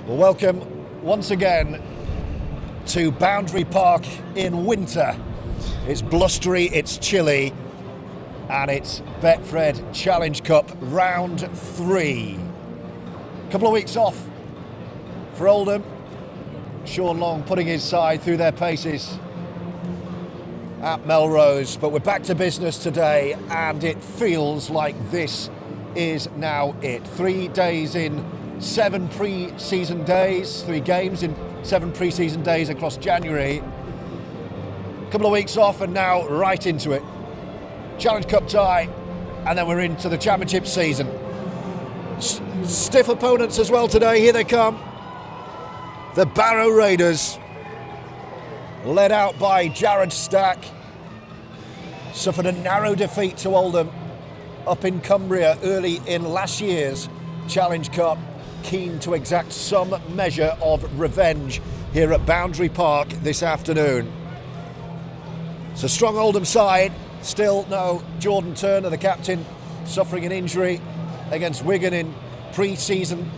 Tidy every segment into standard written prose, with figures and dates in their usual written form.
Well, welcome once again to Boundary Park in winter. It's blustery, it's chilly, and it's Betfred Challenge Cup round 3. Couple of weeks off for Oldham. Sean Long putting his side through their paces at Melrose, but we're back to business today, and it feels like this is now it. 3 days in 7 pre-season days, 3 games in 7 pre-season days across January. Couple of weeks off and now right into it. Challenge Cup tie, and then we're into the championship season. Stiff opponents as well today. Here they come. The Barrow Raiders, led out by Jared Stack, suffered a narrow defeat to Oldham up in Cumbria early in last year's Challenge Cup, keen to exact some measure of revenge here at Boundary Park this afternoon. It's a strong Oldham side, still no Jordan Turner, the captain, suffering an injury against Wigan in pre-season.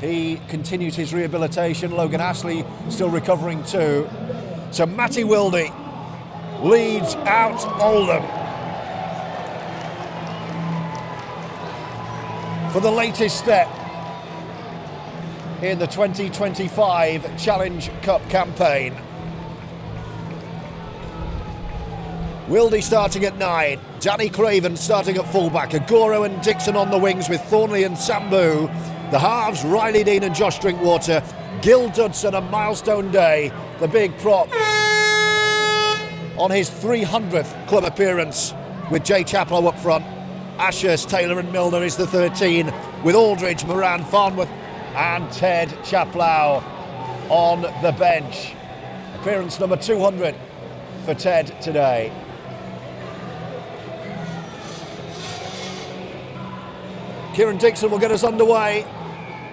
He continues his rehabilitation. Logan Ashley still recovering too. So Matty Wildy leads out Oldham for the latest step in the 2025 Challenge Cup campaign. Wildy starting at 9, Danny Craven starting at fullback, Agoro and Dixon on the wings with Thornley and Sambu. The halves, Riley Dean and Josh Drinkwater. Gil Dudson, a milestone day, the big prop on his 300th club appearance with Jay Chaplow up front. Ashurst, Taylor and Milner is the 13, with Aldridge, Moran, Farnworth and Ted Chaplow on the bench. Appearance number 200 for Ted today. Kieran Dixon will get us underway.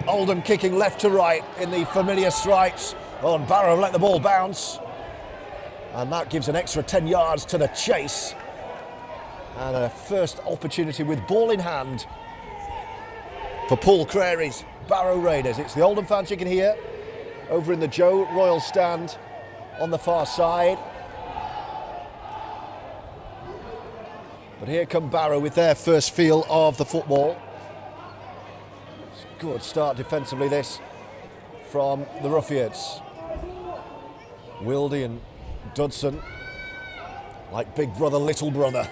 Oldham kicking left to right in the familiar stripes. Oh, and Barrow let the ball bounce. And that gives an extra 10 yards to the chase. And a first opportunity with ball in hand for Paul Crary's Barrow Raiders. It's the Oldham fans you can hear over in the Joe Royal stand on the far side. But here come Barrow with their first feel of the football. Good start defensively this from the Roughyeds. Wildy and Dudson, like big brother, little brother.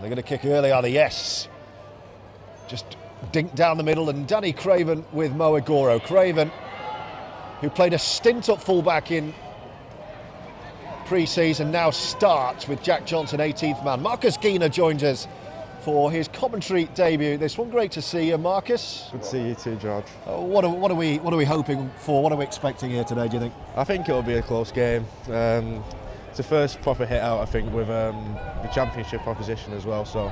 They're going to kick early, are they? Yes. Just dink down the middle, and Danny Craven with Mo Agoro. Craven, who played a stint at fullback in pre-season, now starts with Jack Johnson, 18th man. Marcus Geener joins us for his commentary debut. This one, great to see you, Marcus. Good to see you too, George. What are we hoping for? What are we expecting here today, do you think? I think it'll be a close game. It's the first proper hit out, I think, with the championship opposition as well. So,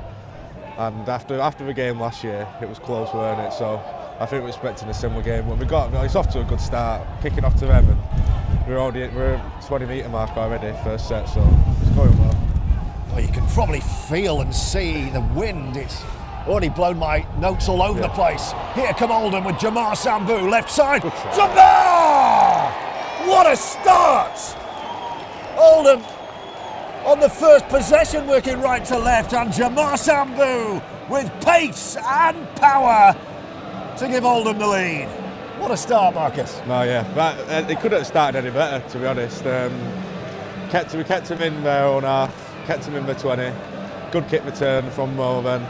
and after the game last year, it was close, weren't it? So, I think we're expecting a similar game. When it's off to a good start, kicking off to them, and we're 20 metre mark already, first set, so it's going well. Well, you can probably feel and see the wind. It's already blown my notes all over the place. Here come Oldham with Jamar Sambu, left side. Jamar! What a start! Oldham on the first possession, working right to left, and Jamar Sambu with pace and power to give Oldham the lead. What a start, Marcus. No, yeah, they couldn't have started any better, to be honest. We kept him in their own half, kept him in the 20. Good kick return from Mo, then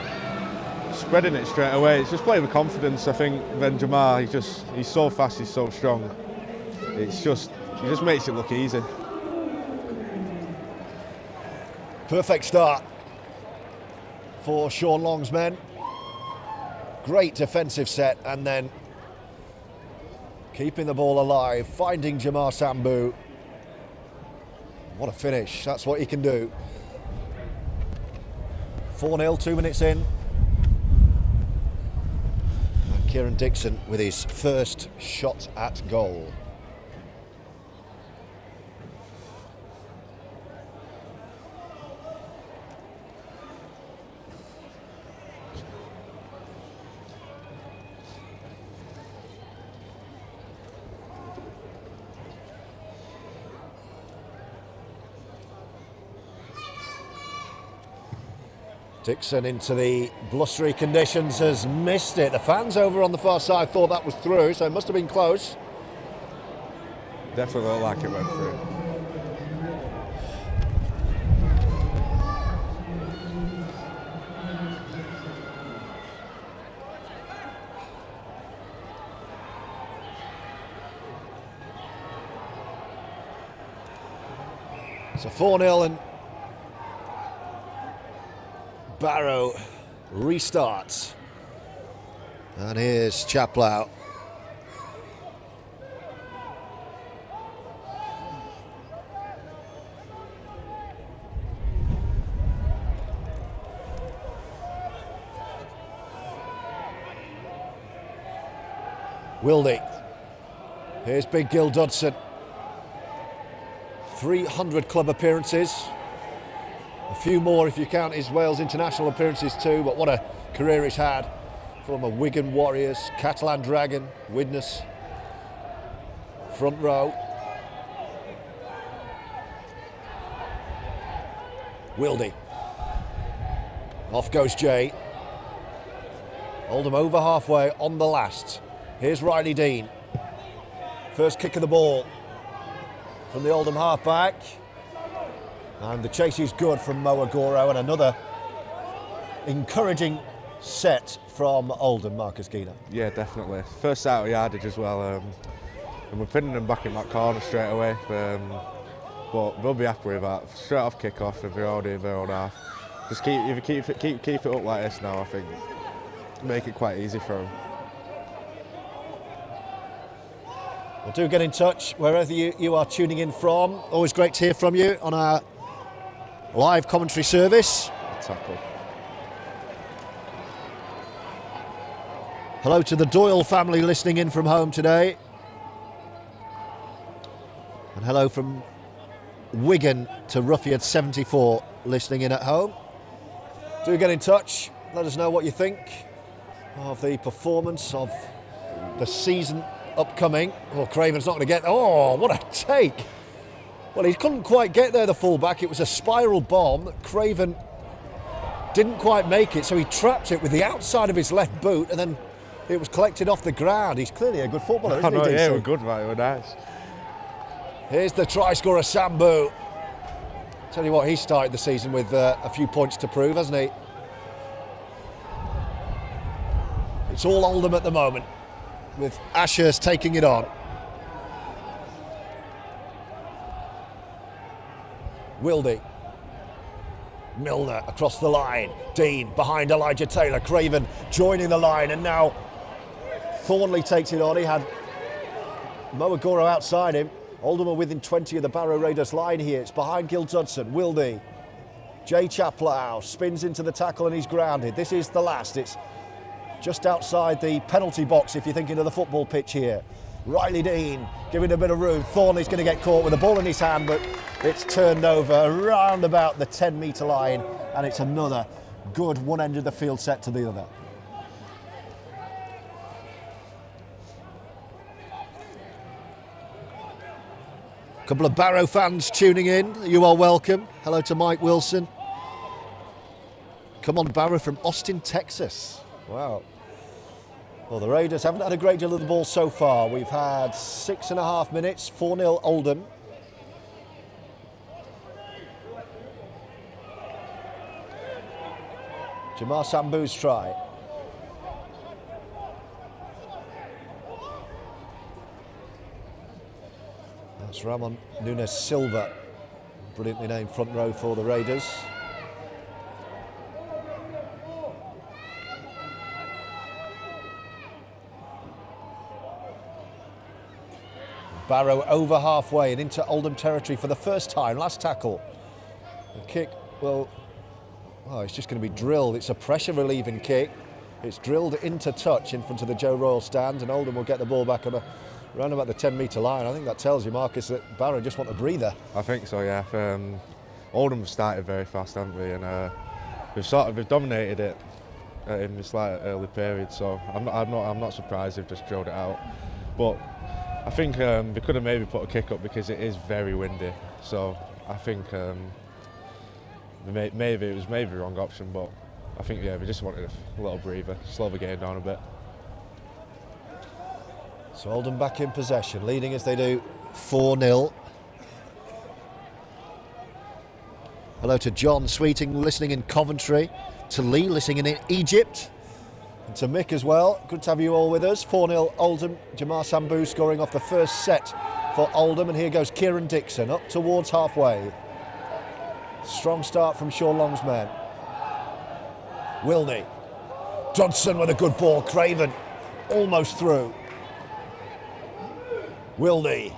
spreading it straight away. It's just playing with confidence, I think. Then Jamar, he's so fast, he's so strong. He just makes it look easy. Perfect start for Sean Long's men. Great defensive set, and then keeping the ball alive, finding Jamar Sambu. What a finish, that's what he can do. 4-0, 2 minutes in. And Kieran Dixon with his first shot at goal. Dixon into the blustery conditions has missed it. The fans over on the far side thought that was through, so it must have been close. Definitely looked like it went through. So 4-0 and Barrow restarts. And here's Chaplow. Wildy. Here's Big Gil Dodson. 300 club appearances. A few more if you count his Wales international appearances too, but what a career he's had. Former Wigan Warriors, Catalan Dragon, Widnes, front row. Wildy. Off goes Jay. Oldham over halfway on the last. Here's Riley Dean. First kick of the ball from the Oldham halfback. And the chase is good from Mo Agoro, and another encouraging set from Oldham, Marcus Gina. Yeah, definitely. First out of yardage as well. And we're pinning them back in that corner straight away. But we'll be happy with that. Straight off kick-off, if we're already in their own half. Just keep it up like this now, I think. Make it quite easy for them. Well, do get in touch wherever you are tuning in from. Always great to hear from you on our live commentary service. Tackle. Hello to the Doyle family listening in from home today. And hello from Wigan to Roughyeds 74 listening in at home. Do get in touch. Let us know what you think of the performance of the season upcoming. Oh, Craven's not going to get... Oh, what a take. Well, he couldn't quite get there, the fullback. It was a spiral bomb. Craven didn't quite make it, so he trapped it with the outside of his left boot, and then it was collected off the ground. He's clearly a good footballer, isn't he, DC? Yeah, we're good, mate. We're nice. Here's the try scorer, Sambu. Tell you what, he started the season with a few points to prove, hasn't he? It's all Oldham at the moment, with Ashurst taking it on. Wildy. Milner across the line. Dean behind Elijah Taylor. Craven joining the line, and now Thornley takes it on. He had Mo Agoro outside him. Oldham are within 20 of the Barrow Raiders line here. It's behind Gil Dodson. Wildy. Jay Chaplow spins into the tackle and he's grounded. This is the last. It's just outside the penalty box if you're thinking of the football pitch here. Riley Dean giving a bit of room. Thornley's going to get caught with the ball in his hand, but it's turned over around about the 10-metre line, and it's another good one end of the field set to the other. A couple of Barrow fans tuning in. You are welcome. Hello to Mike Wilson. Come on, Barrow from Austin, Texas. Wow. Well, the Raiders haven't had a great deal of the ball so far. We've had 6.5 minutes, 4-0 Oldham. Jamar Sambu's try. That's Ramon Nunes Silva, brilliantly named front row for the Raiders. Barrow over halfway and into Oldham territory for the first time. Last tackle. The kick, well, it's just going to be drilled. It's a pressure relieving kick. It's drilled into touch in front of the Joe Royal stand, and Oldham will get the ball back on around about the 10-metre line. I think that tells you, Marcus, that Barrow just want a breather. I think so, yeah. Oldham have started very fast, haven't we? And we've dominated it in this early period. So I'm not surprised they've just drilled it out. But I think they could have maybe put a kick up because it is very windy. So I think maybe it was the wrong option, but I think, yeah, we just wanted a little breather, slow the game down a bit. So Oldham back in possession, leading as they do 4-0. Hello to John Sweeting listening in Coventry, to Lee listening in Egypt, and to Mick as well. Good to have you all with us. 4-0 Oldham. Jamar Sambou scoring off the first set for Oldham, and here goes Kieran Dixon up towards halfway. Strong start from Sean Long's men. Wilney. Dodson with a good ball. Craven almost through. Wilney.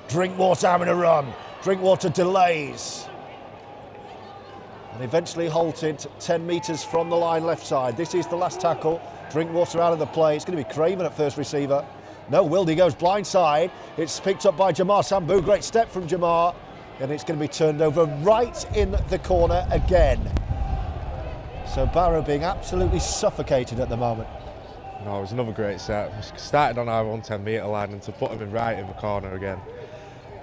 Drinkwater having a run. Drinkwater delays. And eventually halted 10 metres from the line left side. This is the last tackle. Drinkwater out of the play. It's going to be Craven at first receiver. No, Wilney goes blindside. It's picked up by Jamar Sambou. Great step from Jamar. And it's going to be turned over right in the corner again. So Barrow being absolutely suffocated at the moment. No, it was another great set. We started on our 110 metre line, and to put him in right in the corner again,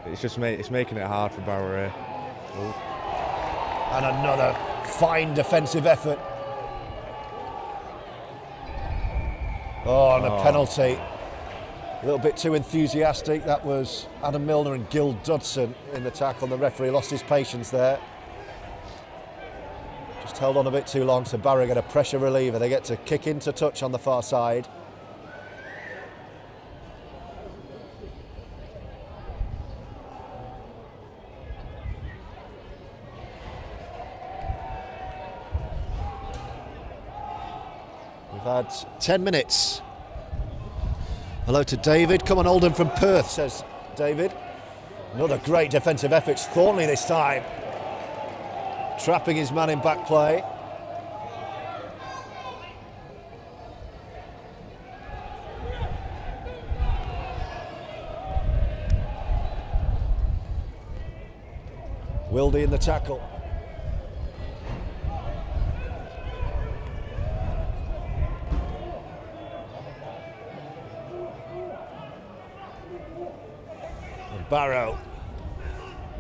it's making it hard for Barrow here. Ooh. And another fine defensive effort. Oh, and a penalty. A little bit too enthusiastic. That was Adam Milner and Gil Dodson in the tackle. The referee lost his patience there. Just held on a bit too long, so Barrow get a pressure reliever. They get to kick into touch on the far side. We've had 10 minutes. Hello to David. Come on, Oldham from Perth, says David. Another great defensive effort. Thornley this time. Trapping his man in back play. Wildy in the tackle. Barrow,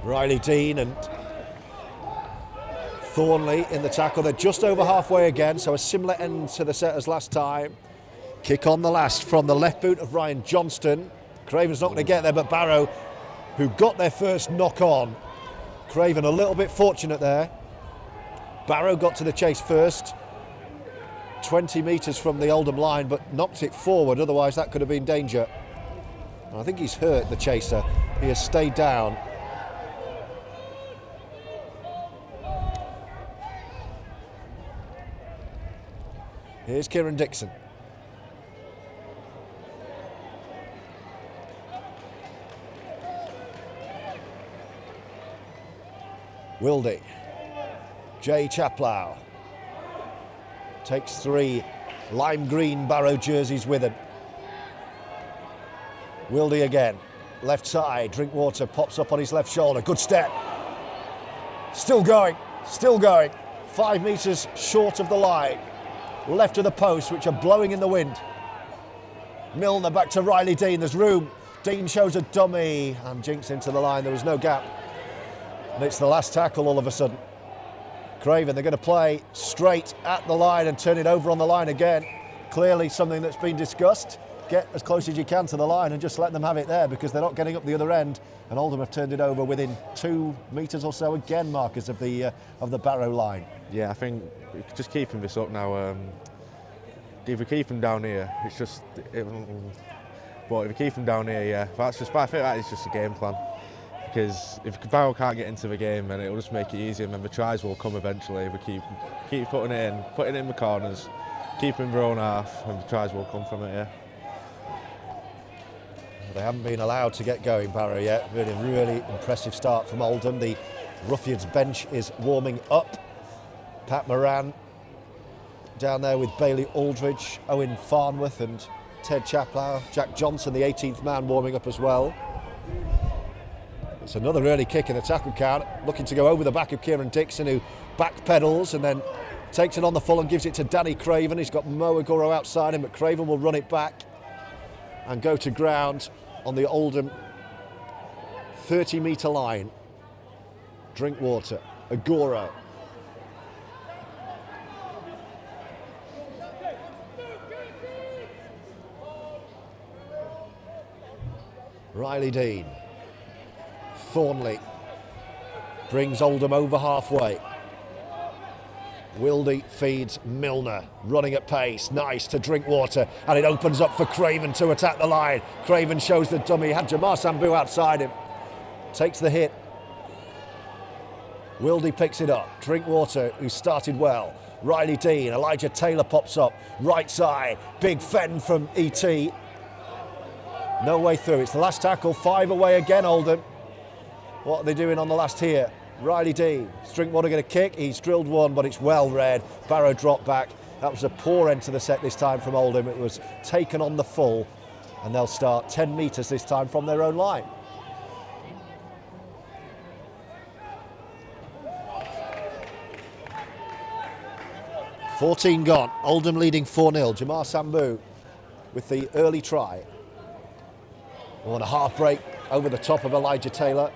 Riley Dean and Thornley in the tackle. They're just over halfway again, so a similar end to the set as last time. Kick on the last from the left boot of Ryan Johnston. Craven's not going to get there, but Barrow, who got their first knock on. Craven a little bit fortunate there. Barrow got to the chase first, 20 metres from the Oldham line, but knocked it forward, otherwise that could have been danger. I think he's hurt, the chaser. He has stayed down. Here's Kieran Dixon. Wildy. Jay Chaplow. Takes 3 lime green Barrow jerseys with him. Wildy again, left side, Drinkwater pops up on his left shoulder, good step. Still going, 5 metres short of the line. Left of the post, which are blowing in the wind. Milner back to Riley Dean, there's room. Dean shows a dummy and jinks into the line, there was no gap. And it's the last tackle all of a sudden. Craven, they're going to play straight at the line and turn it over on the line again. Clearly something that's been discussed. Get as close as you can to the line and just let them have it there, because they're not getting up the other end. And Oldham have turned it over within 2 metres or so again, Marcus, of the Barrow line. Yeah, I think just keeping this up now. If we keep them down here, it's just. But if we keep them down here, yeah, I think that is just a game plan. Because if Barrow can't get into the game, then it'll just make it easier, and then the tries will come eventually. If we keep putting it in the corners, keeping their own half, and the tries will come from it. Yeah. They haven't been allowed to get going, Barrow, yet. Really impressive start from Oldham. The Roughyeds bench is warming up. Pat Moran down there with Bailey Aldridge, Owen Farnworth and Ted Chaplow. Jack Johnson, the 18th man, warming up as well. It's another early kick in the tackle count, looking to go over the back of Kieran Dixon, who backpedals and then takes it on the full and gives it to Danny Craven. He's got Mo Agoro outside him, but Craven will run it back and go to ground on the Oldham 30-metre line. Drinkwater, Agoro. Riley Dean. Thornley brings Oldham over halfway. Wildy feeds Milner, running at pace, nice to Drinkwater, and it opens up for Craven to attack the line. Craven shows the dummy, had Jamar Sambou outside him, takes the hit. Wildy picks it up, Drinkwater, who started well. Riley Dean, Elijah Taylor pops up, right side, big fend from ET. No way through, it's the last tackle, 5 away again, Oldham. What are they doing on the last here? Riley Dean, Drinkwater going to kick, he's drilled one, but it's well read. Barrow dropped back. That was a poor end to the set this time from Oldham. It was taken on the full, and they'll start 10 metres this time from their own line. "14 gone, Oldham leading 4-0. Jamar Sambou with the early try. On a half break over the top of Elijah Taylor.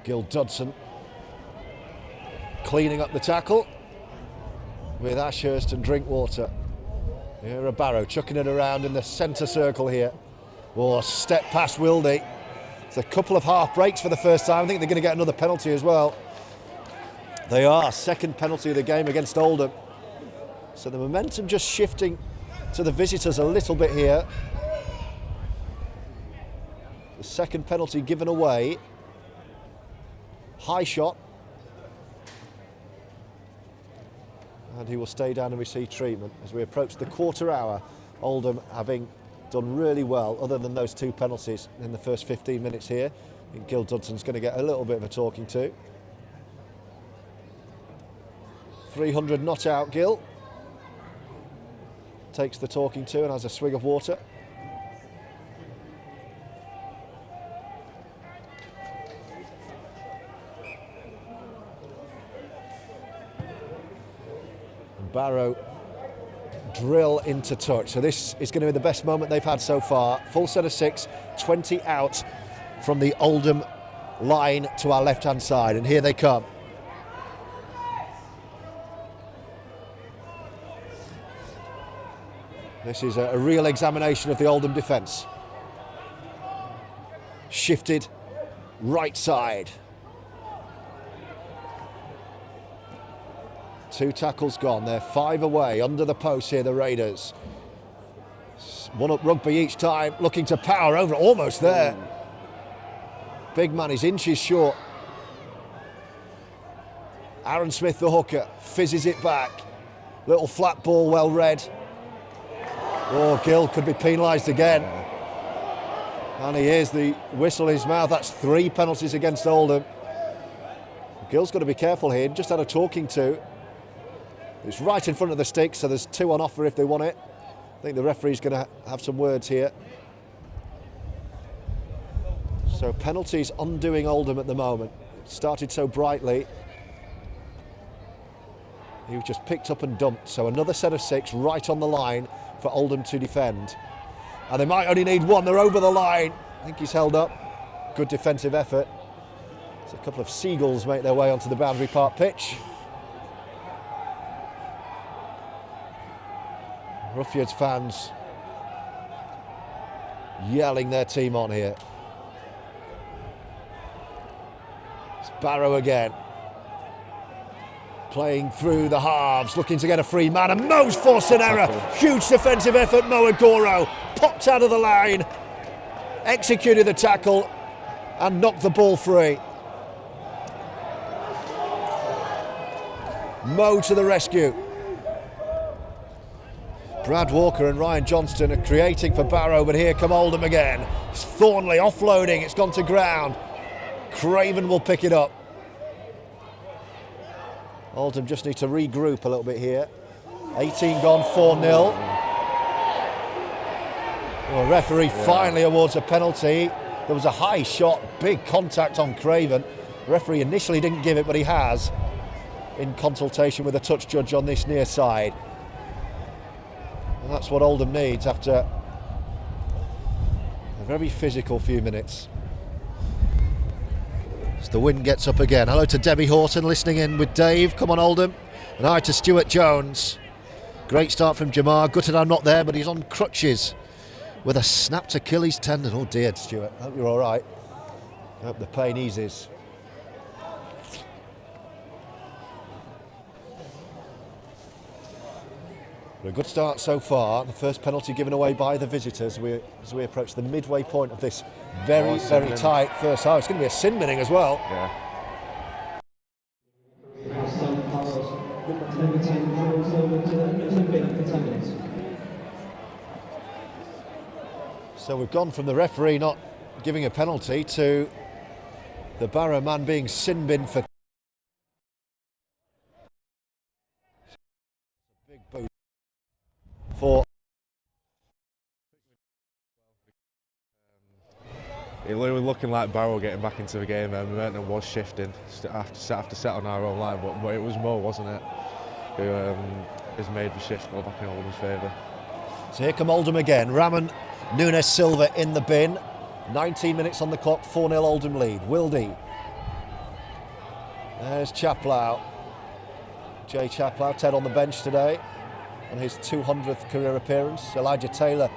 Gil Dodson cleaning up the tackle with Ashurst and Drinkwater. Here are Barrow chucking it around in the centre circle here. Oh, step past Wildy. It's a couple of half breaks for the first time. I think they're going to get another penalty as well. They are. Second penalty of the game against Oldham. So the momentum just shifting to the visitors a little bit here. The second penalty given away. High shot. And he will stay down and receive treatment as we approach the quarter hour. Oldham having done really well, other than those 2 penalties in the first 15 minutes here. I think Gil Dudson's going to get a little bit of a talking to. 300 not out, Gil. Takes the talking to and has a swig of water. Barrow drill into touch. So this is going to be the best moment they've had so far. Full set of 6, 20 out from the Oldham line to our left-hand side. And here they come. This is a real examination of the Oldham defence. Shifted right side. 2 tackles gone, they're 5 away, under the post here, the Raiders. 1 up rugby each time, looking to power over, almost there. Big man is inches short. Aaron Smith, the hooker, fizzes it back. Little flat ball, well read. Oh, Gil could be penalised again. And he hears the whistle in his mouth. That's 3 penalties against Oldham. Gil's got to be careful here, just had a talking to. It's right in front of the stick, so there's 2 on offer if they want it. I think the referee's going to have some words here. So penalties undoing Oldham at the moment. It started so brightly. He was just picked up and dumped. So another set of 6 right on the line for Oldham to defend. And they might only need 1. They're over the line. I think he's held up. Good defensive effort. So a couple of seagulls make their way onto the Boundary Park pitch. Roughyeds fans yelling their team on here. It's Barrow again. Playing through the halves, looking to get a free man, and Mo's forced an error. Huge defensive effort, Mo Agoro popped out of the line, executed the tackle and knocked the ball free. Mo to the rescue. Brad Walker and Ryan Johnston are creating for Barrow, but here come Oldham again. It's Thornley offloading, it's gone to ground. Craven will pick it up. Oldham just need to regroup a little bit here. 18 gone, 4-0. Well, referee finally awards a penalty. There was a high shot, big contact on Craven. The referee initially didn't give it, but he has, in consultation with the touch judge on this near side. And that's what Oldham needs after a very physical few minutes. As the wind gets up again. Hello to Debbie Horton listening in with Dave. Come on, Oldham. And hi to Stuart Jones. Great start from Jamar. Gutted I'm not there, but he's on crutches with a snapped Achilles tendon. Oh dear, Stuart. I hope you're all right. I hope the pain eases. A good start so far. The first penalty given away by the visitors as we approach the midway point of this very tight first half. It's going to be a sin binning as well. Yeah. So we've gone from the referee not giving a penalty to the Barrow man being sin binned for big boot for. It was looking like Barrow getting back into the game, and momentum was shifting after set on our own line, but it was Mo, wasn't it, who has made the shift go back in Oldham's favour. So here come Oldham again. Raman Nunes Silva in the bin. 19 minutes on the clock, 4-0 Oldham lead. Wildy. There's Chaplow. Jay Chaplow, Ted on the bench today on his 200th career appearance. Elijah Taylor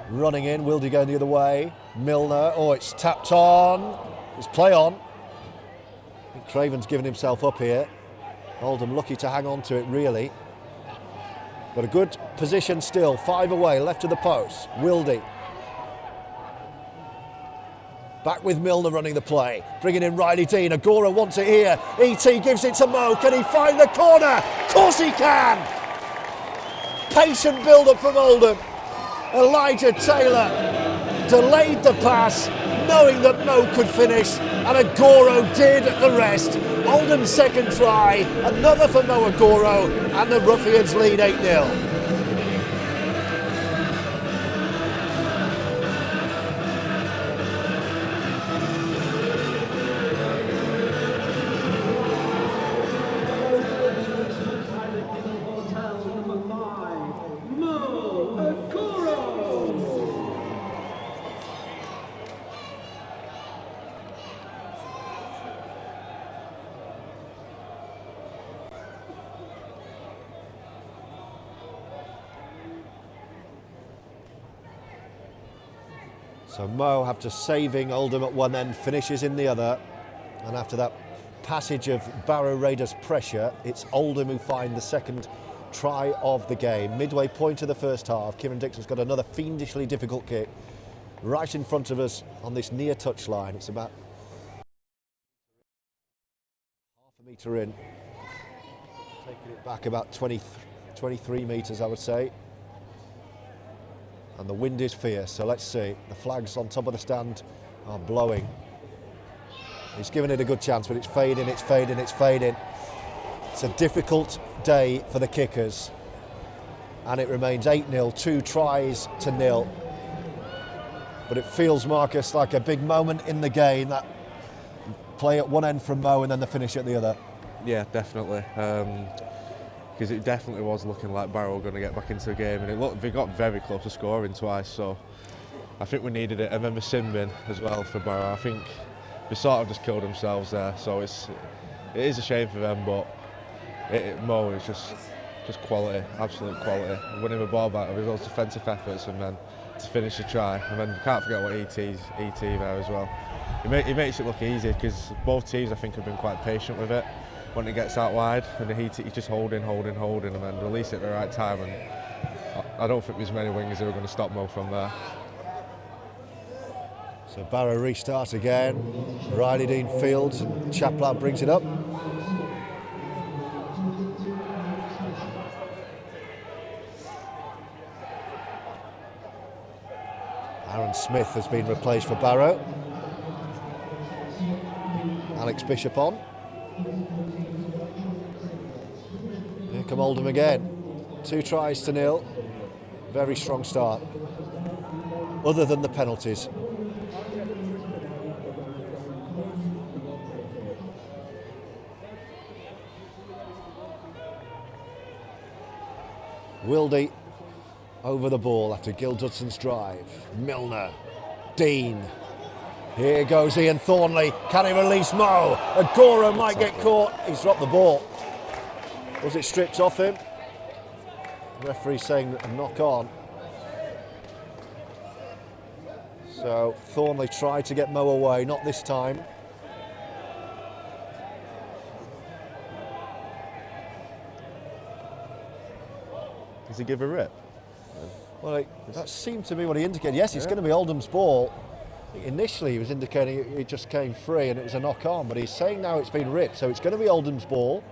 running in, Wildy going the other way. Milner, oh, it's tapped on. It's play on. I think Craven's given himself up here. Oldham lucky to hang on to it, really. But a good position still, 5 away, left of the post. Wildy. Back with Milner running the play. Bringing in Riley Dean. Agora wants it here. E.T. gives it to Mo. Can he find the corner? Of course he can! Patient build-up from Oldham. Elijah Taylor delayed the pass, knowing that Mo could finish, and Agoro did the rest. Oldham's second try, another for Mo Agoro, and the Roughyeds lead 8-0. So Mo, after saving Oldham at one end, finishes in the other. And after that passage of Barrow Raiders pressure, it's Oldham who find the second try of the game. Midway point of the first half, Kieran Dixon's got another fiendishly difficult kick right in front of us on this near touch line. It's about half a metre in. Taking it back about 23 metres, I would say. And the wind is fierce, so let's see. The flags on top of the stand are blowing. He's given it a good chance, but it's fading, it's fading, it's fading. It's a difficult day for the kickers. And it remains 8-0, 2 tries to 0. But it feels, Marcus, like a big moment in the game, that play at one end from Mo and then the finish at the other. Yeah, definitely. Because it definitely was looking like Barrow were going to get back into the game, and they got very close to scoring twice, so I think we needed it. And then the sin bin as well for Barrow. I think they sort of just killed themselves there, so it is a shame for them, but Mo is just quality, absolute quality. Winning the ball back with those defensive efforts and then to finish the try, and then you can't forget what ET there as well. He makes it look easy because both teams I think have been quite patient with it. When it gets out wide, and he's just holding, and then release it at the right time. And I don't think there's many wingers who are going to stop Mo from there. So Barrow restart again. Riley Dean fields, and Chaplow brings it up. Aaron Smith has been replaced for Barrow. Alex Bishop on. Here come Oldham again. 2 tries to 0. Very strong start, other than the penalties. Wildy over the ball after Gil Dudson's drive. Milner, Dean. Here goes Ian Thornley. Can he release Mo? Agora might get caught. He's dropped the ball. Was it stripped off him? Referee saying a knock on. So Thornley tried to get Mo away, not this time. Does he give a rip? Well, that seemed to be what he indicated. Yes, it's going to be Oldham's ball. Initially, he was indicating it just came free and it was a knock on, but he's saying now it's been ripped, so it's going to be Oldham's ball.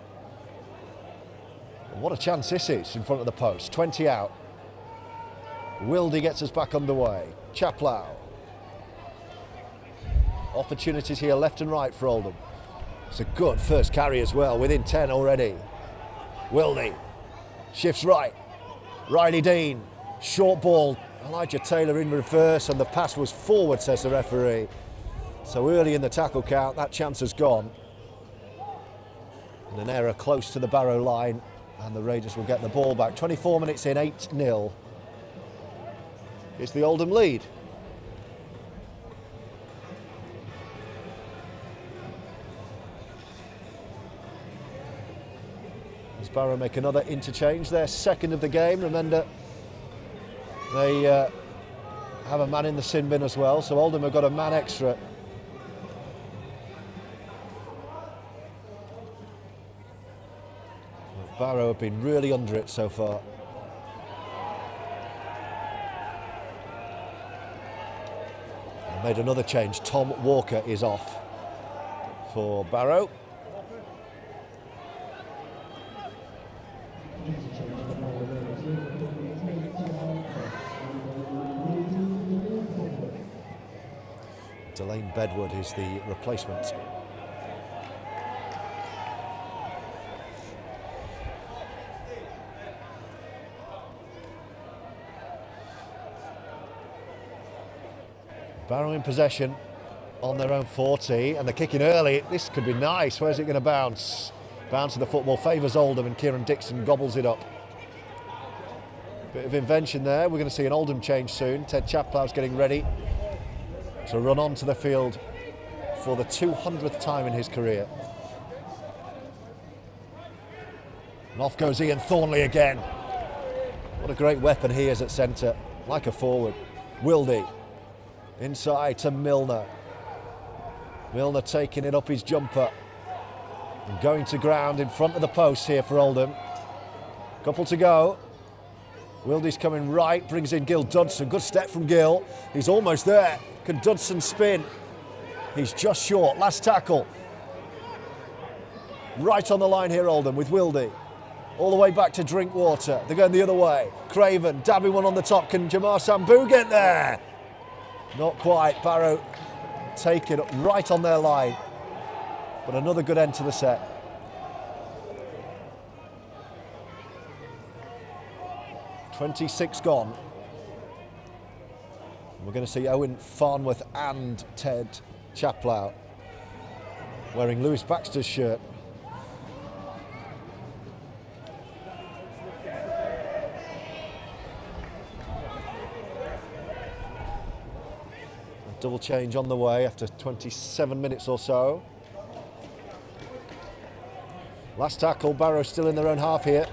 And what a chance this is in front of the post. 20 out. Wildy gets us back underway. Chaplow. Opportunities here left and right for Oldham. It's a good first carry as well, within 10 already. Wildy shifts right. Riley Dean, short ball. Elijah Taylor in reverse, and the pass was forward, says the referee. So early in the tackle count, that chance has gone. And an error close to the Barrow line, and the Raiders will get the ball back. 24 minutes in, 8-0. It's the Oldham lead. As Barrow make another interchange, their second of the game. Remember, they have a man in the sin bin as well, so Oldham have got a man extra. Barrow have been really under it so far. And made another change. Tom Walker is off for Barrow. Delane Bedwood is the replacement. Barrow in possession on their own 40, and they're kicking early. This could be nice. Where's it going to bounce? Bounce of the football favours Oldham, and Kieran Dixon gobbles it up. Bit of invention there. We're going to see an Oldham change soon. Ted Chaplow's getting ready to run onto the field for the 200th time in his career. And off goes Ian Thornley again. What a great weapon he is at centre, like a forward. Wildy, inside to Milner. Milner taking it up his jumper. And going to ground in front of the post here for Oldham. Couple to go. Wildy's coming right, brings in Gil Dudson. Good step from Gil. He's almost there. Can Dudson spin? He's just short. Last tackle. Right on the line here, Oldham, with Wildy. All the way back to Drinkwater. They're going the other way. Craven dabbing one on the top. Can Jamar Sambou get there? Not quite. Barrow take it right on their line. But another good end to the set. .26 gone. We're going to see Owen Farnworth and Ted Chaplow wearing Lewis Baxter's shirt. A double change on the way after 27 minutes or so. Last tackle, Barrow still in their own half here.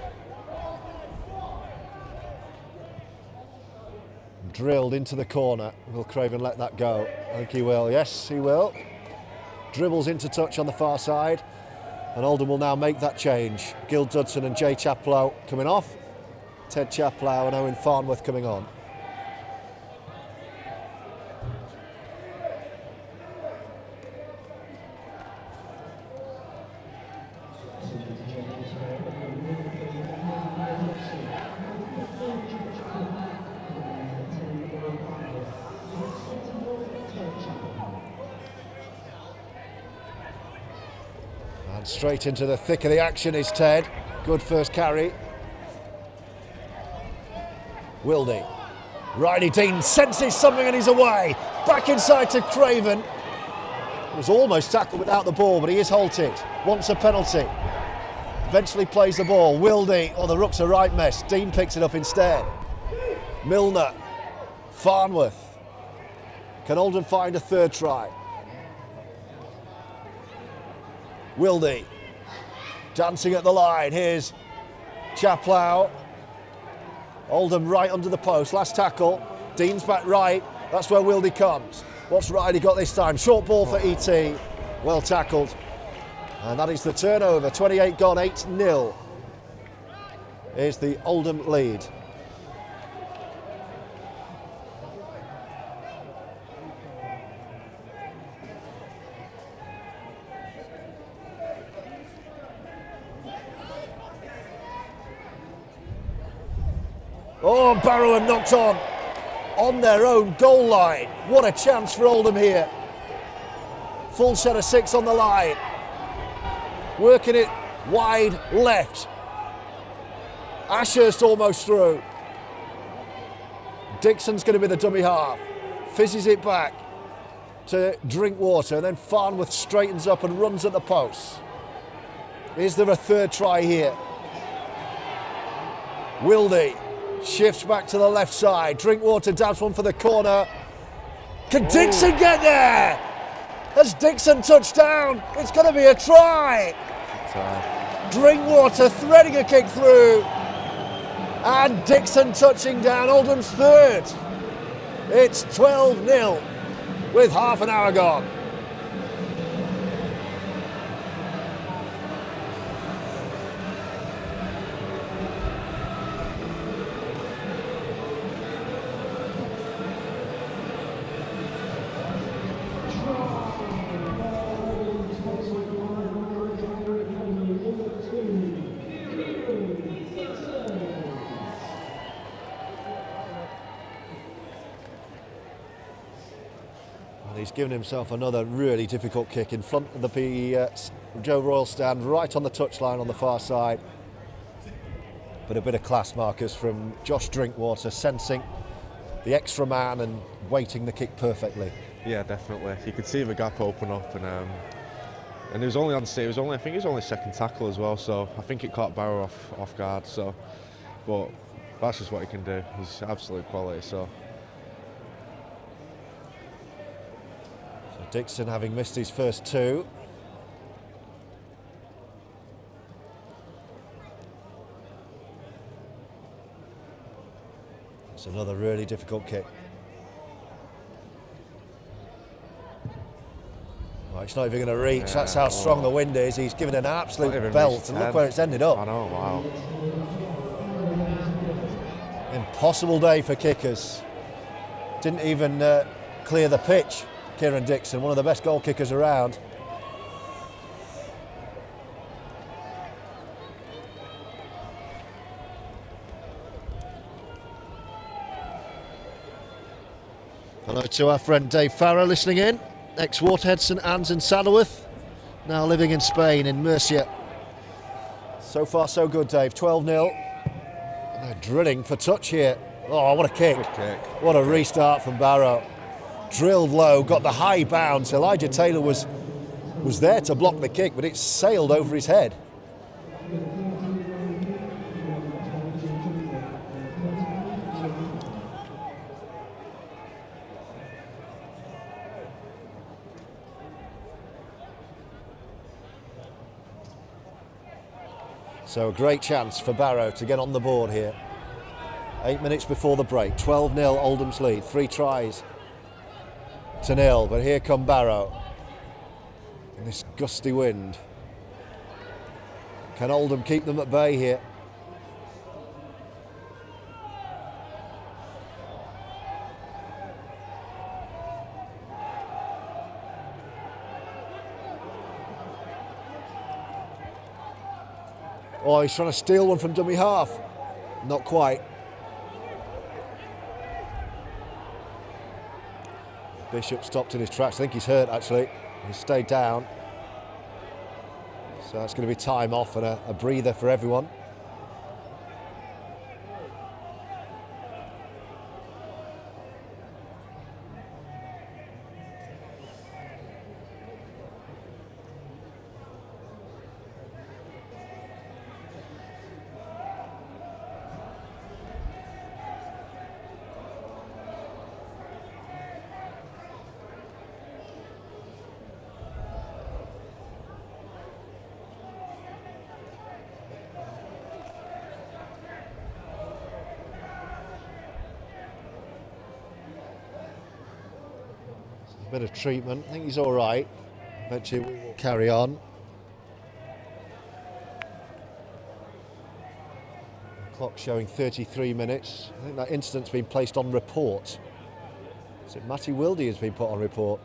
Drilled into the corner. Will Craven let that go? I think he will. Yes, he will. Dribbles into touch on the far side. And Oldham will now make that change. Gil Dudson and Jay Chaplow coming off. Ted Chaplow and Owen Farnworth coming on. Straight into the thick of the action is Ted. Good first carry. Wildy. Riley Dean senses something and he's away. Back inside to Craven. Was almost tackled without the ball, but he is halted. Wants a penalty. Eventually plays the ball. Wildy, the Rook's a right mess. Dean picks it up instead. Milner. Farnworth. Can Oldham find a third try? Wildy dancing at the line. Here's Chaplow. Oldham right under the post, last tackle. Dean's back right, that's where Wildy comes. What's Riley got this time? Short ball for ET, well tackled. And that is the turnover, 28 gone, 8-0 is the Oldham lead. Oh, Barrow are knocked on their own goal line. What a chance for Oldham here. Full set of 6 on the line. Working it wide left. Ashurst almost through. Dixon's going to be the dummy half. Fizzes it back to Drinkwater, and then Farnworth straightens up and runs at the post. Is there a third try here? Wildy shifts back to the left side. Drinkwater dabs one for the corner. Can Dixon get there? Has Dixon touched down? It's going to be a try. Drinkwater threading a kick through. And Dixon touching down, Oldham's third. It's 12-0 with half an hour gone. He's given himself another really difficult kick in front of the Joe Royal stand, right on the touchline on the far side. But a bit of class, Marcus, from Josh Drinkwater, sensing the extra man and weighting the kick perfectly. Yeah, definitely. You could see the gap open up, and it was only on stage. I think it was only second tackle as well. So I think it caught Barrow off guard. So, but that's just what he can do. He's absolute quality. So Dixon having missed his first 2. It's another really difficult kick. Oh, it's not even going to reach. Yeah, that's how strong the wind is. He's given an absolute belt, and look where it's ended up. I know, wow. Impossible day for kickers. Didn't even clear the pitch. Kieran Dixon, one of the best goal kickers around. Hello to our friend Dave Farrer listening in. Ex-Waterhead, St Anne's in Saddleworth. Now living in Spain, in Murcia. So far so good, Dave. 12-0. And they're drilling for touch here. Oh, what a kick. Good kick. What a restart from Barrow. Drilled low, got the high bounce. Elijah Taylor was there to block the kick, but it sailed over his head. So a great chance for Barrow to get on the board here. 8 minutes before the break, 12-0 Oldham's lead, 3 tries to 0, but here come Barrow in this gusty wind. Can Oldham keep them at bay here? Oh, he's trying to steal one from dummy half. Not quite. Bishop stopped in his tracks. I think he's hurt, actually. He's stayed down. So that's going to be time off and a breather for everyone. bit of treatment. I think he's all right. Eventually we will carry on. Clock showing 33 minutes. I think that incident's been placed on report. Is it Matty Wildy has been put on report?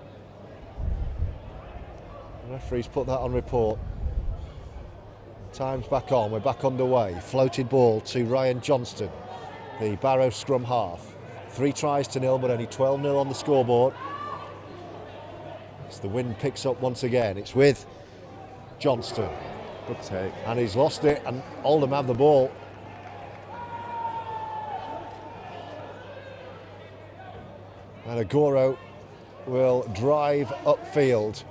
The referee's put that on report. Time's back on, we're back underway. Floated ball to Ryan Johnston, the Barrow scrum half. 3 tries to 0, but only 12-0 on the scoreboard. As the wind picks up once again, it's with Johnston. Good take. And he's lost it, and Oldham have the ball. And Agoro will drive upfield.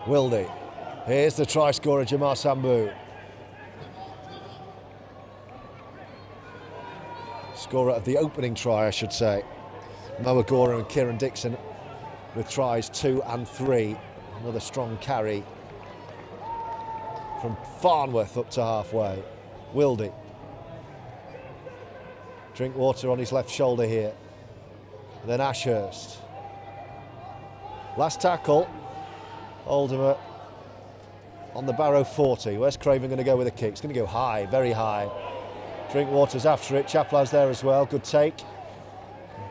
Wildy. Here's the try scorer, Jamar Sambu. Scorer of the opening try, I should say. Mo Agoro and Kieran Dixon with tries 2 and 3. Another strong carry from Farnworth up to halfway. Wildy. Drinkwater on his left shoulder here. And then Ashurst. Last tackle. Oldham on the Barrow 40. Where's Craven going to go with a kick? It's going to go high, very high. Drinkwater's after it. Chaplow's there as well. Good take.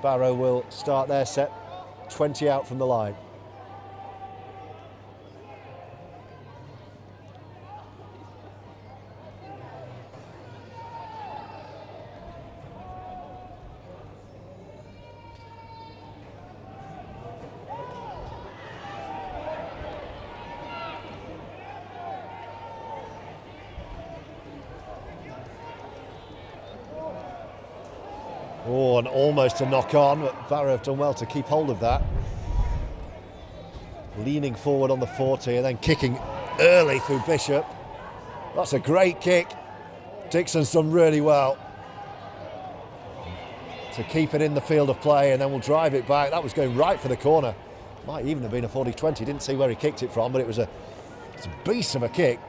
Barrow will start their set. 20 out from the line. Oh, and almost a knock on, but Barrow have done well to keep hold of that. Leaning forward on the 40 and then kicking early through Bishop. That's a great kick. Dixon's done really well to keep it in the field of play, and then we'll drive it back. That was going right for the corner. Might even have been a 40-20. Didn't see where he kicked it from, but it's a beast of a kick.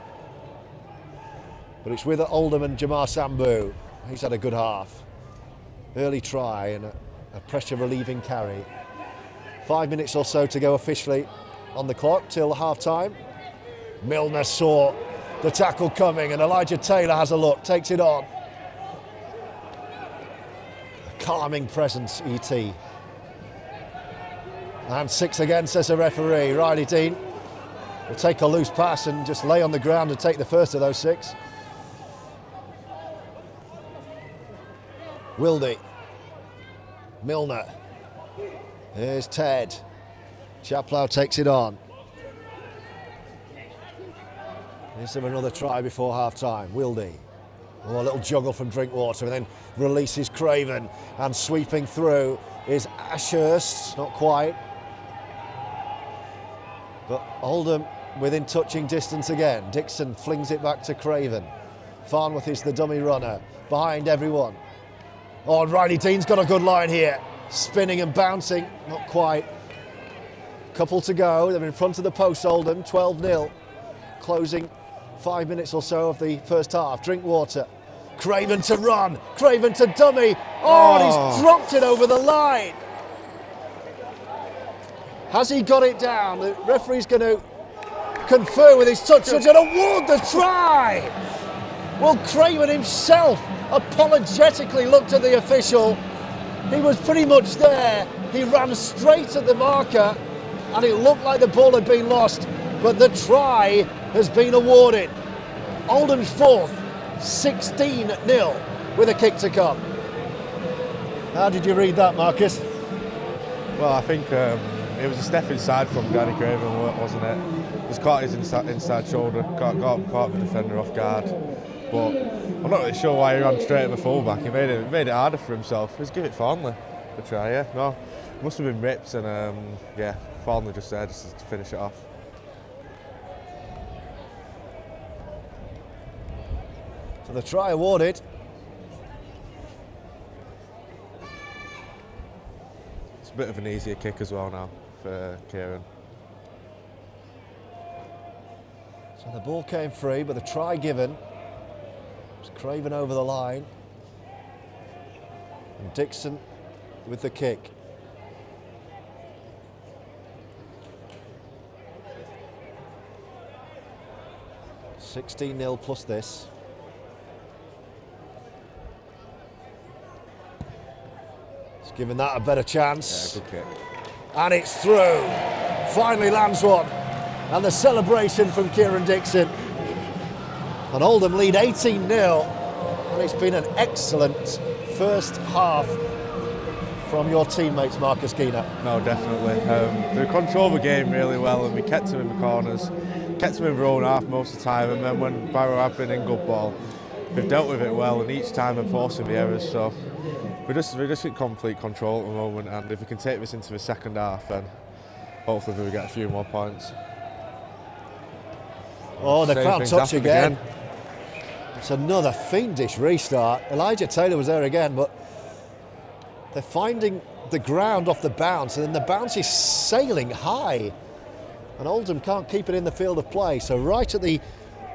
But it's with Oldham and Jamar Sambu. He's had a good half. Early try and a pressure relieving carry. 5 minutes or so to go officially on the clock till half time. Milner saw the tackle coming and Elijah Taylor has a look, takes it on. A calming presence, E.T. And 6 again, says the referee. Riley Dean will take a loose pass and just lay on the ground and take the first of those 6. Wildy. Milner. Here's Ted. Chaplow takes it on. Is there another try before half-time? Wildy. Oh, a little juggle from Drinkwater and then releases Craven, and sweeping through is Ashurst, not quite. But Oldham within touching distance again. Dixon flings it back to Craven. Farnworth is the dummy runner, behind everyone. Oh, and Riley Dean's got a good line here. Spinning and bouncing, not quite. Couple to go, they're in front of the post, Oldham, 12-0. Closing 5 minutes or so of the first half. Drinkwater, Craven to run, Craven to dummy. Oh, and he's dropped it over the line. Has he got it down? The referee's going to confer with his touch judge and award the try. Well, Craven himself apologetically looked at the official. He was pretty much there. He ran straight at the marker and it looked like the ball had been lost, but the try has been awarded. Oldham's 4th, 16-0 with a kick to come. How did you read that, Marcus? Well, I think it was a step inside from Danny Craven, wasn't it? Just caught his inside shoulder, caught the defender off guard. But I'm not really sure why he ran straight at the fullback. He made it harder for himself. Let's give it Farnley a try, yeah. No, must have been ripped, and yeah, Farnley just there just to finish it off. So the try awarded. It's a bit of an easier kick as well now for Kieran. So the ball came free, but the try given. Craven over the line. And Dixon with the kick. $16-0 plus this. It's giving that a better chance. Yeah, good kick. And it's through. Finally lands one. And the celebration from Kieran Dixon. And Oldham lead 18-0. And it's been an excellent first half from your teammates, Marcus Gina. No, definitely. They controlled the game really well, and we kept them in the corners, kept them in their own half most of the time, and then when Barrow have been in good ball, they've dealt with it well, and each time they're forcing the errors. So we're just in complete control at the moment, and if we can take this into the second half, then hopefully we'll get a few more points. Oh, they found touch again. It's another fiendish restart. Elijah Taylor was there again, but they're finding the ground off the bounce, and then the bounce is sailing high. And Oldham can't keep it in the field of play. So right at the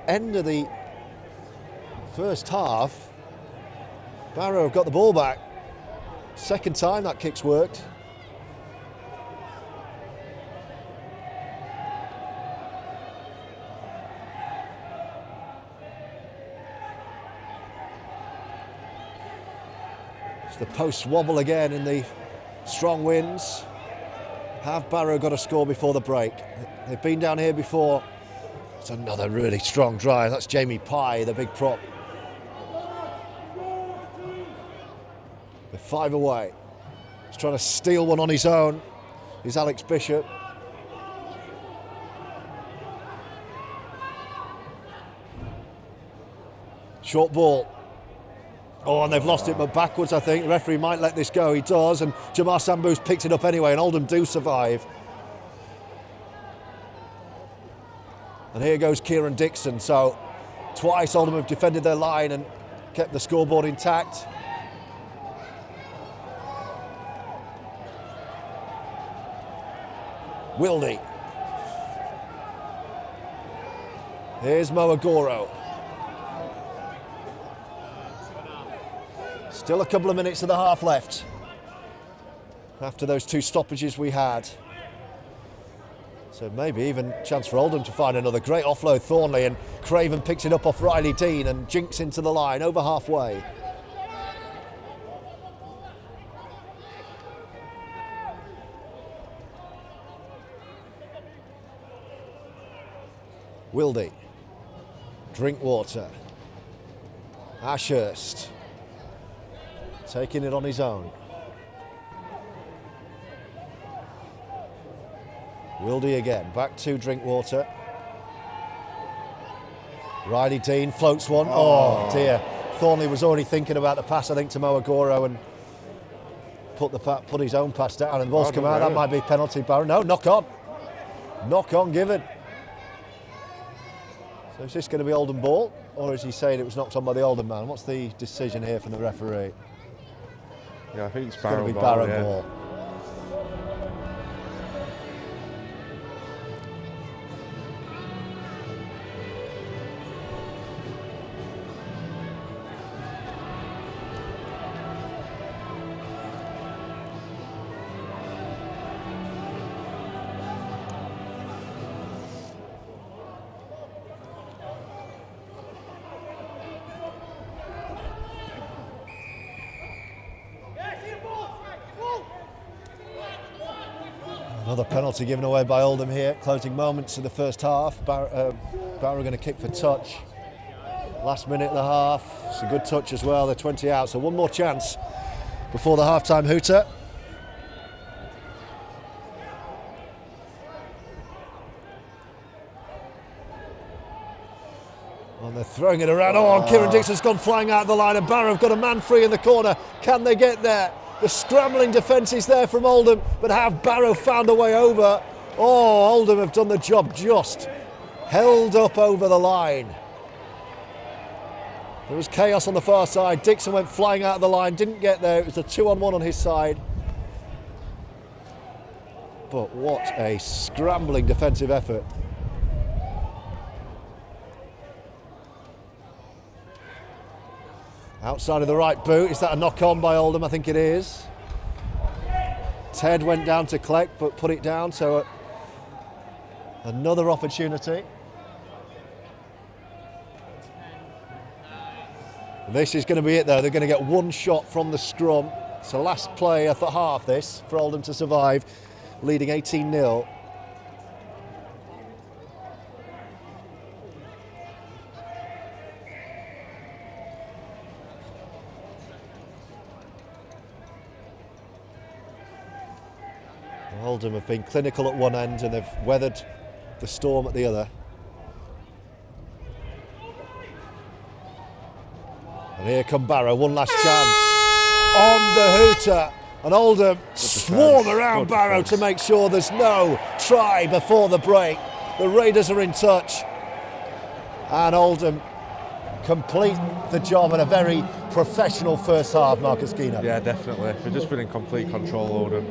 end of the first half, Barrow have got the ball back. Second time that kick's worked. The posts wobble again in the strong winds. Have Barrow got a score before the break? They've been down here before. It's another really strong drive. That's Jamie Pye, the big prop. They're 5 away. He's trying to steal one on his own. He's Alex Bishop. Short ball. Oh, and they've lost it, but backwards, I think. The referee might let this go. He does, and Jamar Sambu's picked it up anyway, and Oldham do survive. And here goes Kieran Dixon. So twice Oldham have defended their line and kept the scoreboard intact. Wildy. Here's Mo Agoro. Still a couple of minutes of the half left after those 2 stoppages we had. So maybe even chance for Oldham to find another great offload. Thornley, and Craven picks it up off Riley Dean and jinks into the line over halfway. Wildy. Drinkwater. Ashurst. Taking it on his own. Wildy again, back to Drinkwater. Riley Dean floats one. Oh dear. Thornley was already thinking about the pass, I think, to Mo Agoro, and put his own pass down, and the ball's come out. That might be penalty, Barrow. No, knock on. Knock on given. So is this going to be Oldham ball, or is he saying it was knocked on by the Oldham man? What's the decision here from the referee? Yeah, I think it's Barrow Barrow ball. Barrow Barrow ball. Another penalty given away by Oldham here. Closing moments of the first half. Barrow going to kick for touch. Last minute of the half. It's a good touch as well. They're 20 out, so one more chance before the half-time hooter. And they're throwing it around. Oh, and Kieran Dixon's gone flying out of the line, and Barrow have got a man free in the corner. Can they get there? The scrambling defence is there from Oldham, but have Barrow found a way over? Oh, Oldham have done the job just. Held up over the line. There was chaos on the far side. Dixon went flying out of the line, didn't get there. It was a 2-on-1 on his side. But what a scrambling defensive effort. Outside of the right boot. Is that a knock on by Oldham? I think it is. Ted went down to collect but put it down, so another opportunity. This is going to be it though. They're going to get one shot from the scrum. It's the last play of the half this for Oldham to survive, leading 18-0. Oldham have been clinical at one end and they've weathered the storm at the other. And here come Barrow, one last chance on the hooter. And Oldham swarm around Barrow to make sure there's no try before the break. The Raiders are in touch. And Oldham complete the job in a very professional first half, Marcus Keener. Yeah, definitely. We've just been in complete control, Oldham.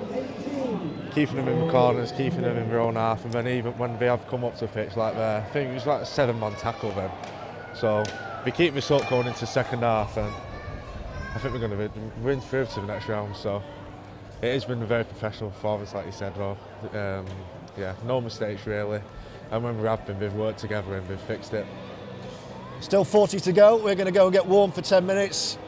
Keeping them in the corners, keeping them in their own half, and then even when they have come up to the pitch like there, I think it was like a 7-man tackle then. So if we keep this up going into second half, then I think we're going to win through to the next round. So it has been a very professional performance, like you said, Rob. Yeah, no mistakes really. And when we have been, we've worked together and we've fixed it. Still 40 to go. We're going to go and get warm for 10 minutes.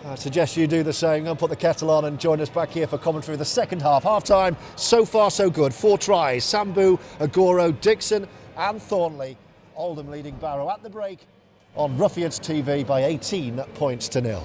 I suggest you do the same. Go put the kettle on and join us back here for commentary of the second half. Half-time, so far so good. 4 tries. Sambu, Agoro, Dixon and Thornley. Oldham leading Barrow at the break on Roughyeds TV by 18 points to 0.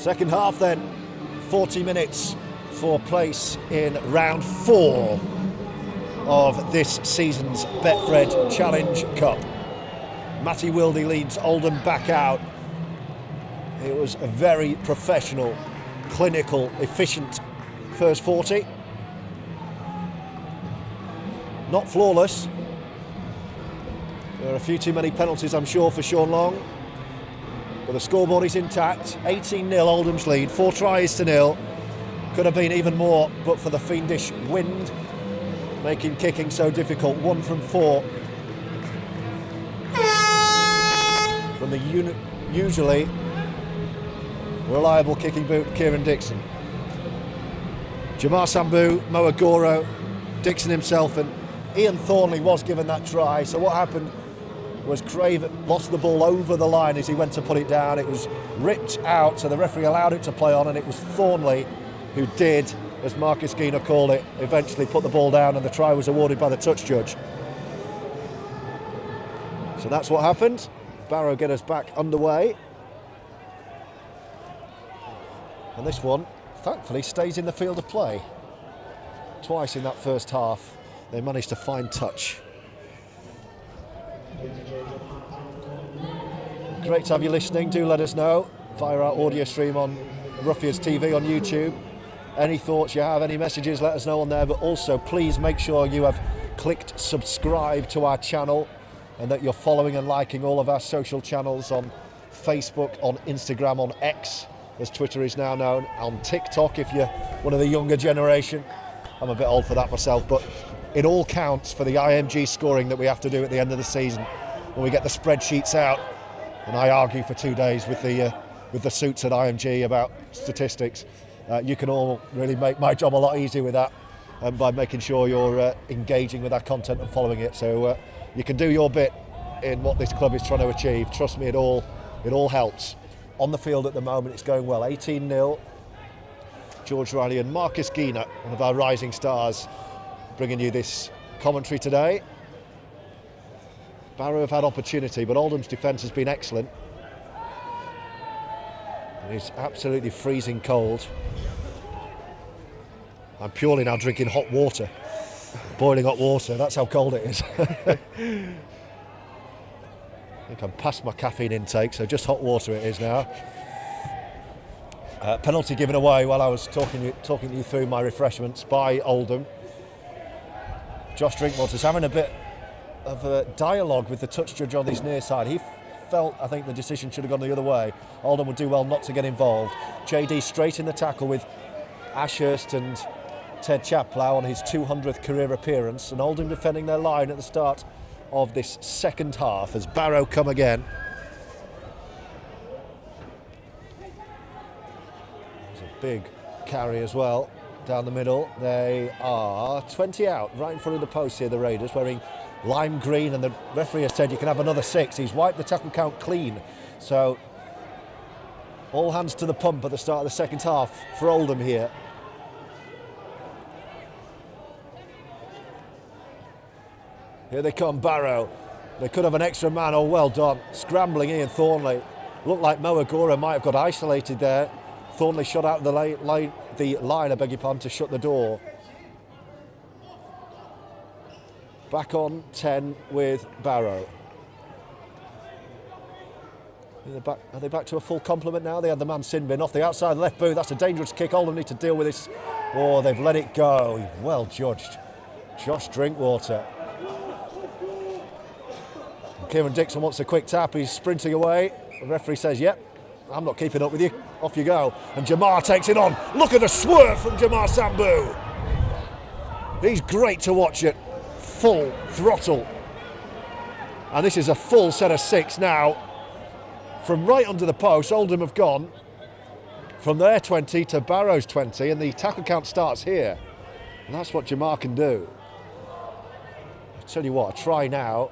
Second half then, 40 minutes for place in round 4 of this season's Betfred Challenge Cup. Matty Wildy leads Oldham back out. It was a very professional, clinical, efficient first 40. Not flawless. There are a few too many penalties, I'm sure, for Sean Long. But the scoreboard is intact. 18-0 Oldham's lead, 4 tries to 0. Could have been even more, but for the fiendish wind, making kicking so difficult. 1 from 4. From the usually reliable kicking boot, Kieran Dixon. Jamar Sambu, Mo Agoro, Dixon himself, and Ian Thornley was given that try. So what happened was Craven lost the ball over the line as he went to put it down. It was ripped out, so the referee allowed it to play on, and it was Thornley who did, as Marcus Gina called it, eventually put the ball down, and the try was awarded by the touch judge. So that's what happened. Barrow get us back underway. And this one, thankfully, stays in the field of play. Twice in that first half, they managed to find touch. Great to have you listening. Do let us know via our audio stream on Roughyeds TV on YouTube. Any thoughts you have, any messages, let us know on there. But also, please make sure you have clicked subscribe to our channel and that you're following and liking all of our social channels on Facebook, on Instagram, on X, as Twitter is now known, on TikTok if you're one of the younger generation. I'm a bit old for that myself, but it all counts for the IMG scoring that we have to do at the end of the season when we get the spreadsheets out. And I argue for 2 days with the suits at IMG about statistics. You can all really make my job a lot easier with that, by making sure you're engaging with our content and following it. So you can do your bit in what this club is trying to achieve. Trust me, it all helps. On the field at the moment, it's going well. 18-0. George Riley and Marcus Gina, one of our rising stars, bringing you this commentary today. Barrow have had opportunity, but Oldham's defence has been excellent. And it's absolutely freezing cold. I'm purely now drinking hot water, boiling hot water. That's how cold it is. I think I'm past my caffeine intake, so just hot water it is now. Penalty given away while I was talking you through my refreshments by Oldham. Josh Drinkwater's having a bit of a dialogue with the touch judge on his near side. He felt, I think, the decision should have gone the other way. Oldham would do well not to get involved. JD straight in the tackle with Ashurst and Ted Chaplow on his 200th career appearance, and Oldham defending their line at the start of this second half as Barrow come again. There's a big carry as well down the middle. They are 20 out, right in front of the post here, the Raiders, wearing lime green, and the referee has said you can have another 6. He's wiped the tackle count clean. So all hands to the pump at the start of the second half for Oldham here. Here they come, Barrow. They could have an extra man. Oh, well done. Scrambling Ian Thornley. Looked like Mo Agora might have got isolated there. Thornley shot out the line, I beg your pardon, to shut the door. Back on 10 with Barrow. Are they back to a full complement now? They had the man Sinbin off the outside left boot. That's a dangerous kick. Oldham need to deal with this. Oh, they've let it go. Well judged. Josh Drinkwater. Kieran Dixon wants a quick tap. He's sprinting away. The referee says, yep, I'm not keeping up with you. Off you go. And Jamar takes it on. Look at the swerve from Jamar Sambu. He's great to watch at full throttle. And this is a full set of 6 now. From right under the post, Oldham have gone from their 20 to Barrow's 20, and the tackle count starts here. And that's what Jamar can do. I'll tell you what, a try now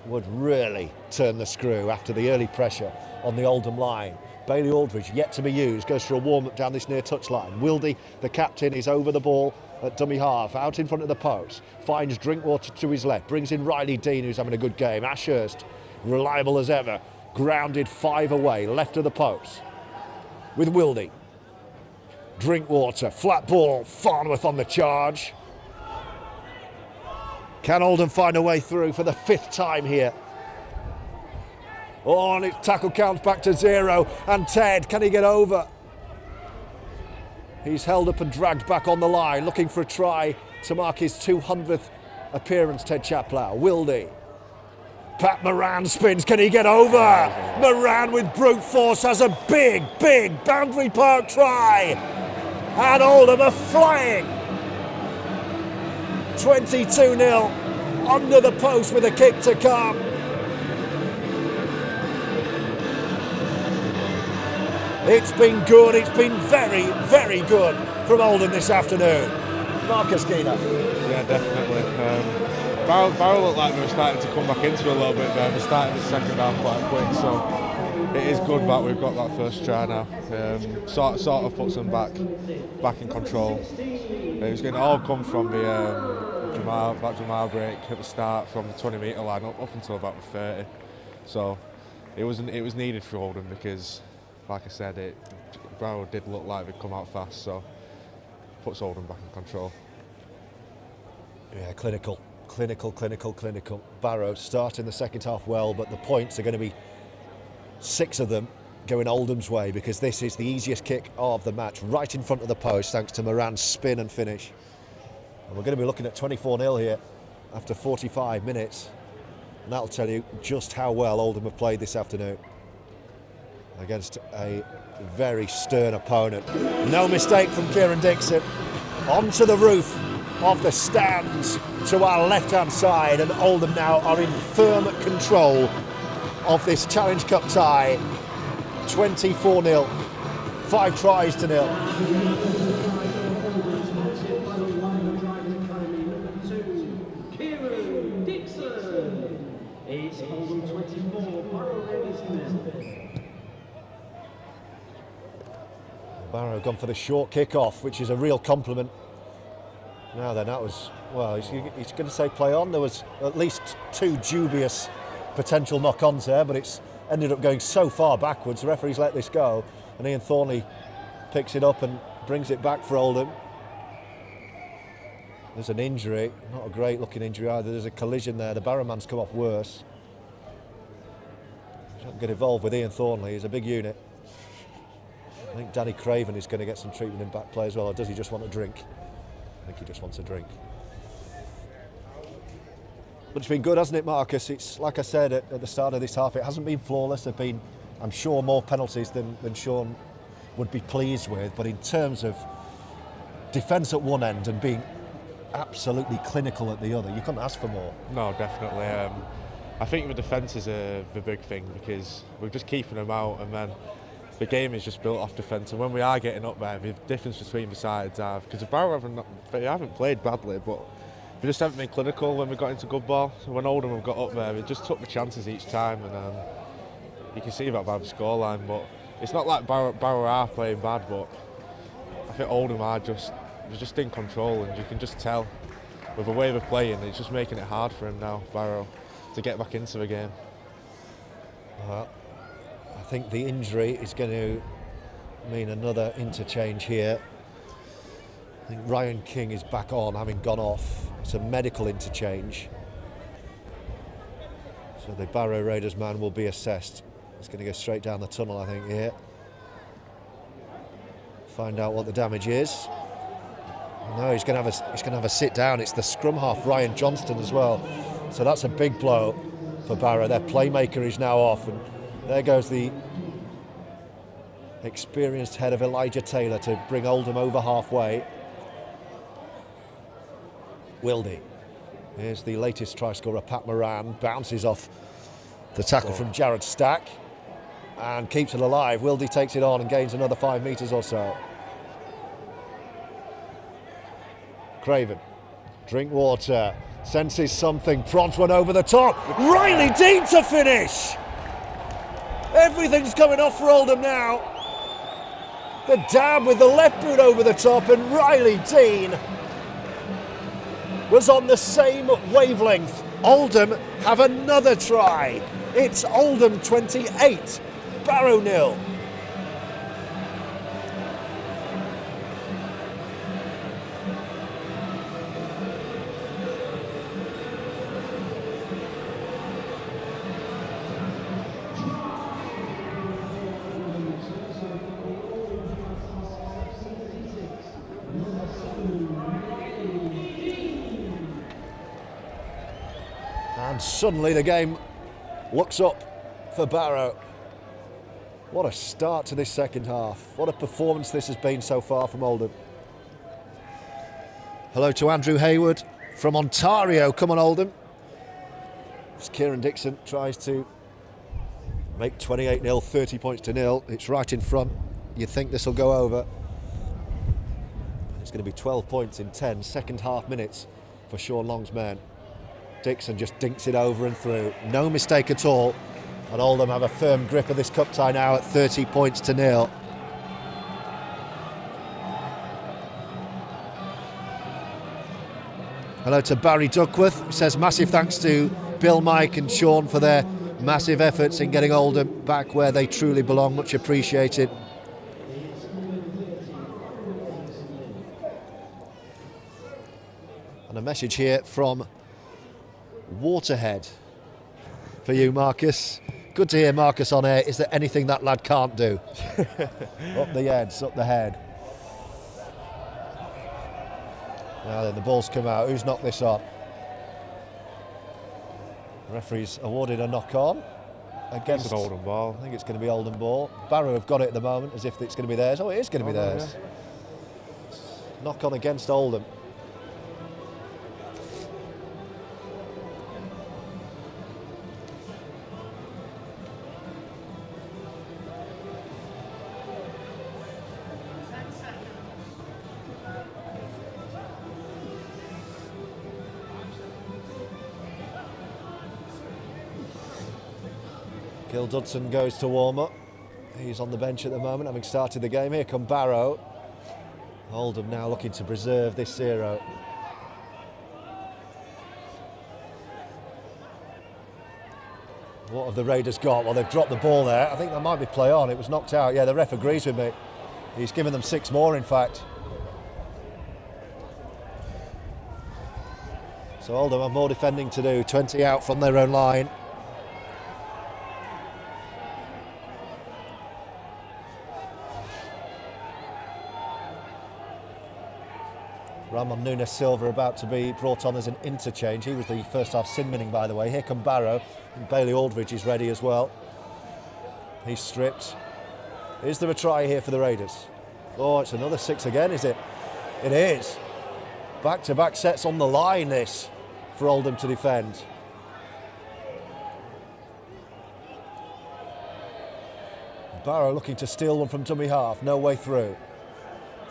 would really turn the screw after the early pressure on the Oldham line. Bailey Aldridge yet to be used, goes for a warm-up down this near touchline. Wildy, the captain, is over the ball at dummy half, out in front of the post, finds Drinkwater to his left, brings in Riley Dean, who's having a good game. Ashurst, reliable as ever, grounded 5 away, left of the post. with Wildy. Drinkwater, flat ball, Farnworth on the charge. Can Oldham find a way through for the 5th time here? Oh, and its tackle counts back to 0. And Ted, can he get over? He's held up and dragged back on the line, looking for a try to mark his 200th appearance, Ted Chaplow. Wildy. Pat Moran spins, can he get over? Moran with brute force has a big, big Boundary Park try. And Oldham are flying. 22-0, under the post with a kick to come. It's been good, it's been very, very good from Oldham this afternoon. Marcus Keener. Yeah, definitely. Barrow looked like we were starting to come back into it a little bit there. We started the second half quite quick, so it is good that we've got that first try now. Sort of puts them back in control. It was going to all come from the Jamal break at the start, from the 20-metre line up until about the 30. So it was needed for Oldham because, like I said, Barrow did look like they'd come out fast, so puts Oldham back in control. Yeah, clinical. Barrow starting the second half well, but the points are going to be 6 of them going Oldham's way, because this is the easiest kick of the match, right in front of the post, thanks to Moran's spin and finish. And we're going to be looking at 24-0 here after 45 minutes. And that'll tell you just how well Oldham have played this afternoon against a very stern opponent. No mistake from Kieran Dixon. Onto the roof of the stands to our left-hand side, and Oldham now are in firm control of this Challenge Cup tie. 24-0, 5 tries to 0. Kieran Dixon. It's Oldham 24, Barrow Raiders 0. Barrow gone for the short kick-off, which is a real compliment. Now then, that was, well, he's going to say play on. There was at least 2 dubious potential knock-ons there, but it's ended up going so far backwards. The referee's let this go, and Ian Thornley picks it up and brings it back for Oldham. There's an injury, not a great looking injury either. There's a collision there. The Barrow man's come off worse. Don't get involved with Ian Thornley. He's a big unit. I think Danny Craven is going to get some treatment in back play as well, or does he just want a drink? I think he just wants a drink. But it's been good, hasn't it, Marcus? It's like I said at the start of this half, it hasn't been flawless. There have been, I'm sure, more penalties than Sean would be pleased with. But in terms of defence at one end and being absolutely clinical at the other, you couldn't ask for more. No, definitely. I think the defence is the big thing, because we're just keeping them out, and then the game is just built off defence. And when we are getting up there, the difference between the sides are, because the Barrow haven't played badly, but we just haven't been clinical when we got into good ball. So when Oldham have got up there, we just took the chances each time, and you can see that by the scoreline. But it's not like Barrow are playing bad, but I think Oldham are just in control, and you can just tell with the way they're playing, it's just making it hard for him now, Barrow, to get back into the game. I think the injury is going to mean another interchange here. I think Ryan King is back on, having gone off. It's a medical interchange. So the Barrow Raiders man will be assessed. He's going to go straight down the tunnel, I think, here. Find out what the damage is. No, he's going to have a sit down. It's the scrum half, Ryan Johnston, as well. So that's a big blow for Barrow. Their playmaker is now off, and there goes the experienced head of Elijah Taylor to bring Oldham over halfway. Wildy. Here's the latest try scorer, Pat Moran, bounces off the tackle from Jared Stack and keeps it alive. Wildy takes it on and gains another 5 metres or so. Craven, Drinkwater, senses something, prods one over the top. Riley Dean to finish! Everything's coming off for Oldham now. The dab with the left boot over the top, and Riley Dean was on the same wavelength. Oldham have another try. It's Oldham 28, Barrow 0. And suddenly the game looks up for Barrow. What a start to this second half. What a performance this has been so far from Oldham. Hello to Andrew Hayward from Ontario. Come on, Oldham. As Kieran Dixon tries to make 28-0, 30 points to nil. It's right in front. You think this will go over. It's going to be 12 points in 10 second half minutes for Sean Long's men. Dixon just dinks it over and through. No mistake at all. And Oldham have a firm grip of this cup tie now at 30 points to nil. Hello to Barry Duckworth, who says massive thanks to Bill, Mike and Sean for their massive efforts in getting Oldham back where they truly belong. Much appreciated. And a message here from Waterhead for you, Marcus. Good to hear Marcus on air. Is there anything that lad can't do? Up the heads, up the head. Now then, the ball's come out. Who's knocked this on? The referee's awarded a knock on against an Oldham ball. I think it's going to be Oldham ball. Barrow have got it at the moment as if it's going to be theirs. Oh, it is going to be theirs. Yeah. Knock on against Oldham. Gil Dudson goes to warm up. He's on the bench at the moment, having started the game. Here come Barrow. Oldham now looking to preserve this 0. What have the Raiders got? Well, they've dropped the ball there. I think that might be play on. It was knocked out. Yeah, the ref agrees with me. He's given them 6 more, in fact. So Oldham have more defending to do. 20 out from their own line. Ramon Nunes Silva about to be brought on as an interchange. He was the first half sin-binning, by the way. Here come Barrow, and Bailey Aldridge is ready as well. He's stripped. Is there a try here for the Raiders? Oh, it's another 6 again, is it? It is. Back-to-back sets on the line, this, for Oldham to defend. Barrow looking to steal one from dummy half, no way through.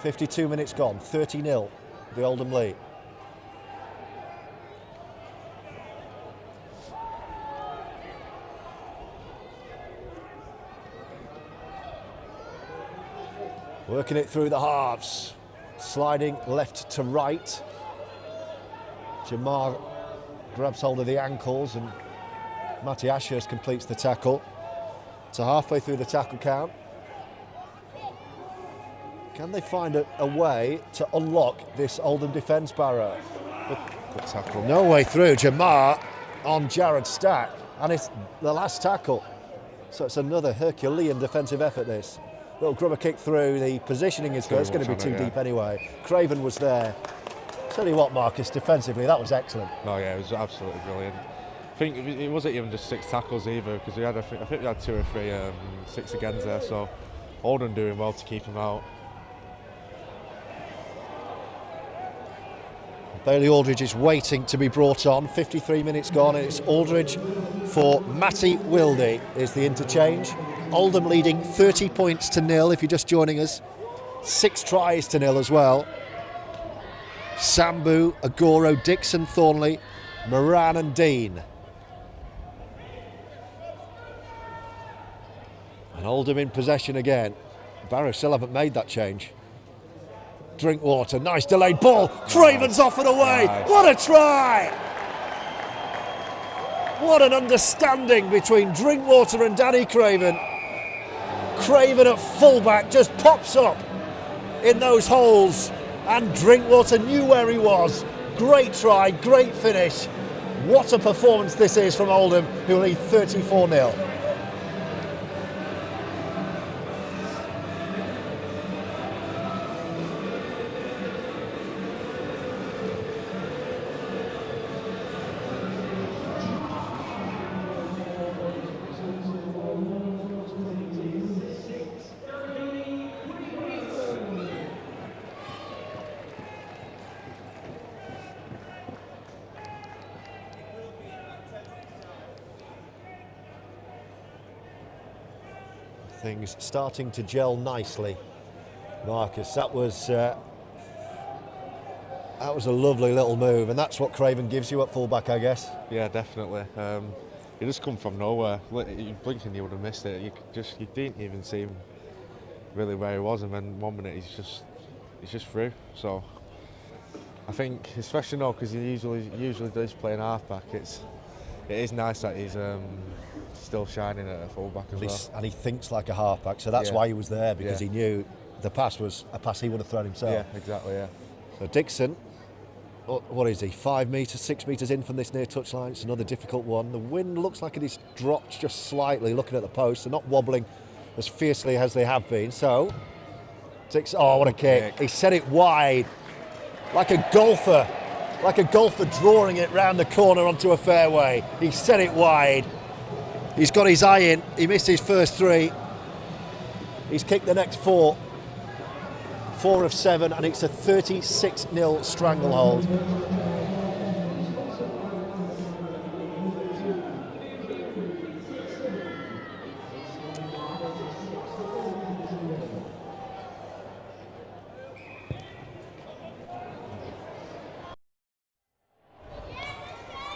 52 minutes gone, 30-0. The Oldham lead. Working it through the halves. Sliding left to right. Jamar grabs hold of the ankles and Matty Ashurst completes the tackle. So halfway through the tackle count. Can they find a way to unlock this Oldham defence, Barrow? Good tackle. No way through. Jamar on Jared Stack. And it's the last tackle. So it's another Herculean defensive effort, this. Little grubber kick through. The positioning is good. It's going to be too deep anyway. Craven was there. Tell you what, Marcus, defensively, that was excellent. No, yeah, it was absolutely brilliant. I think it wasn't even just 6 tackles either, because we had, I think we had 2 or 3 6 agains there. So Oldham doing well to keep him out. Bailey Aldridge is waiting to be brought on. 53 minutes gone, and it's Aldridge for Matty Wilde is the interchange. Oldham leading 30 points to nil if you're just joining us. 6 tries to nil as well. Sambu, Agoro, Dixon, Thornley, Moran and Dean. And Oldham in possession again. Barrow still haven't made that change. Drinkwater, nice delayed ball. Craven's off and away. Nice. What a try! What an understanding between Drinkwater and Danny Craven. Craven at fullback just pops up in those holes, and Drinkwater knew where he was. Great try, great finish. What a performance this is from Oldham, who lead 34-0. Things starting to gel nicely, Marcus. That was a lovely little move, and that's what Craven gives you at fullback, I guess. Yeah, definitely. He just come from nowhere. You blink and you would have missed it. You didn't even see him really where he was, and then 1 minute he's just through. So I think, especially now, because he usually does play in half-back, it is nice that he's still shining at a full-back as well. And he thinks like a half-back, so that's why he was there, because he knew the pass was a pass he would have thrown himself. Yeah, exactly, yeah. So Dixon, what is he, 5 metres, 6 metres in from this near touchline? It's another difficult one. The wind looks like it is dropped just slightly, looking at the post. They're not wobbling as fiercely as they have been. So, Dixon, oh, what a kick. He set it wide, like a golfer drawing it round the corner onto a fairway. He set it wide. He's got his eye in. He missed his first 3. He's kicked the next 4. 4 of 7, and it's a 36-0 stranglehold.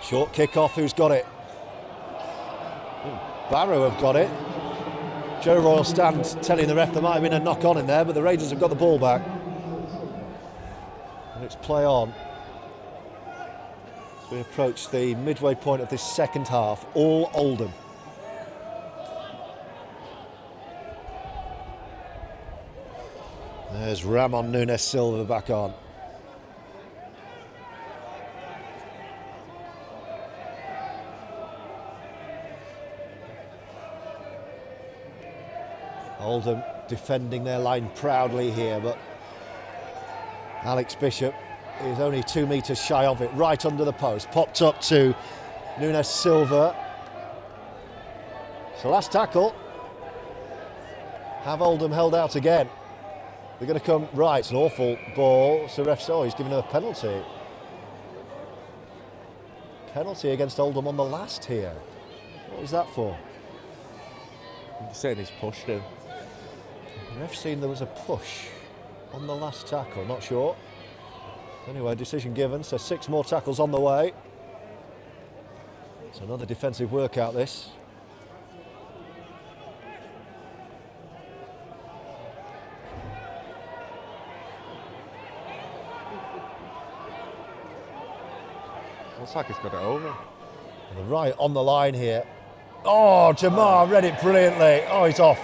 Short kick-off, who's got it? Barrow have got it. Joe Royal stands telling the ref there might have been a knock-on in there, but the Raiders have got the ball back. And it's play on. As we approach the midway point of this second half, all Oldham. There's Ramon Nunes Silva back on. Oldham defending their line proudly here, but Alex Bishop is only 2 metres shy of it, right under the post. Popped up to Nunes Silva. So last tackle. Have Oldham held out again? They're going to come right. It's an awful ball. So ref saw he's given a penalty. Penalty against Oldham on the last here. What was that for? He's saying he's pushed him. The ref seen there was a push on the last tackle, not sure. Anyway, decision given, so 6 more tackles on the way. It's another defensive workout, this. Looks like he's got it over. Right on the line here. Oh, Jamar read it brilliantly. Oh, he's off.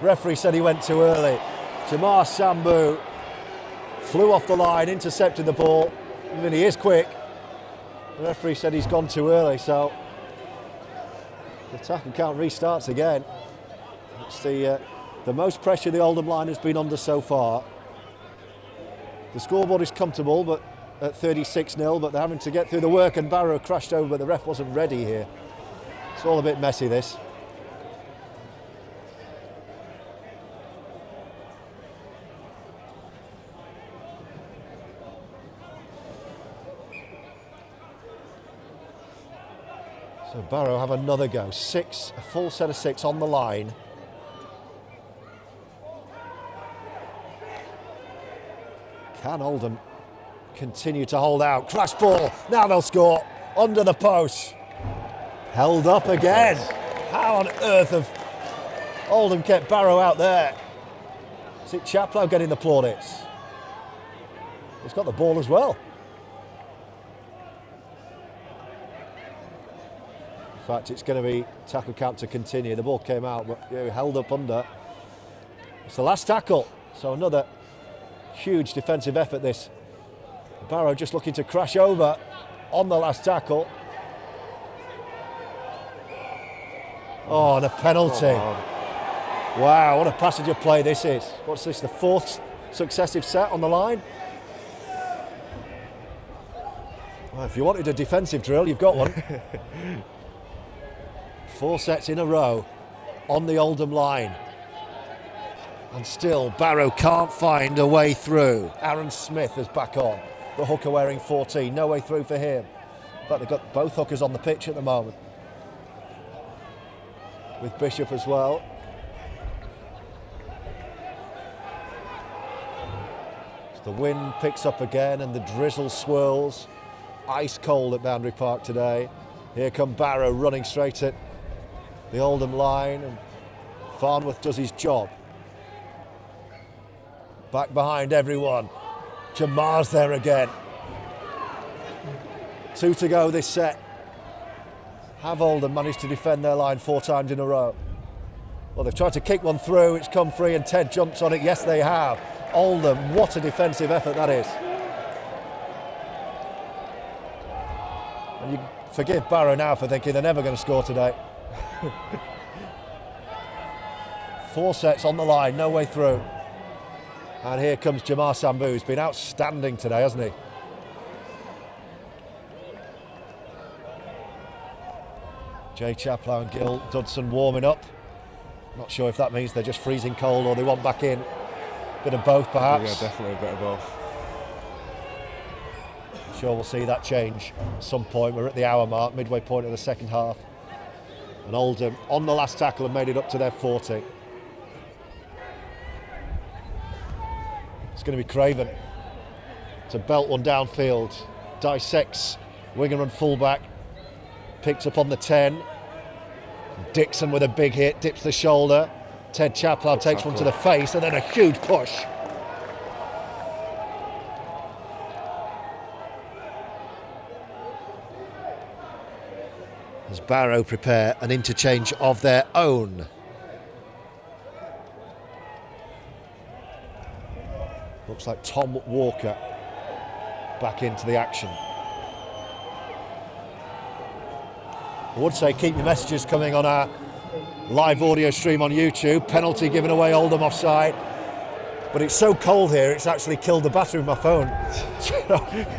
Referee said he went too early. Jamar Sambu flew off the line, intercepted the ball. I mean, he is quick. The referee said he's gone too early, so the tackle count restarts again. It's the most pressure the Oldham line has been under so far. The scoreboard is comfortable, but at 36-0, but they're having to get through the work, and Barrow crashed over, but the ref wasn't ready here. It's all a bit messy, this. So Barrow have another go. 6, a full set of 6 on the line. Can Oldham continue to hold out? Crash ball, now they'll score. Under the post. Held up again. How on earth have Oldham kept Barrow out there? Is it Chaplow getting the plaudits? He's got the ball as well. In fact, it's going to be tackle count to continue. The ball came out, but held up under. It's the last tackle, so another huge defensive effort, this. Barrow just looking to crash over on the last tackle. Oh, and a penalty. Wow, what a passage of play this is. What's this, the 4th successive set on the line? Well, if you wanted a defensive drill, you've got one. 4 sets in a row on the Oldham line. And still, Barrow can't find a way through. Aaron Smith is back on. The hooker wearing 14, no way through for him. In fact, they've got both hookers on the pitch at the moment. With Bishop as well. The wind picks up again and the drizzle swirls. Ice cold at Boundary Park today. Here come Barrow running straight at the Oldham line, and Farnworth does his job. Back behind everyone. Jamar's there again. 2 to go this set. Have Oldham managed to defend their line 4 times in a row? Well, they've tried to kick one through, it's come free and Ted jumps on it. Yes, they have. Oldham, what a defensive effort that is. And you forgive Barrow now for thinking they're never going to score today. 4 sets on the line, no way through. And here comes Jamar Sambou, who's been outstanding today, hasn't he? Jay Chaplow and Gil Dudson warming up. Not sure if that means they're just freezing cold or they want back in. Bit of both, perhaps. Yeah, definitely a bit of both. I'm sure we'll see that change at some point. We're at the hour mark, midway point of the second half. And Oldham, on the last tackle, have made it up to their 40. It's going to be Craven to belt one downfield. Dissects winger and fullback. Picked up on the 10. Dixon with a big hit, dips the shoulder. Ted Chaplow takes one to the face and then a huge push. As Barrow prepare an interchange of their own. Looks like Tom Walker back into the action. I would say keep your messages coming on our live audio stream on YouTube. Penalty given away, Oldham offside. But it's so cold here, it's actually killed the battery of my phone. So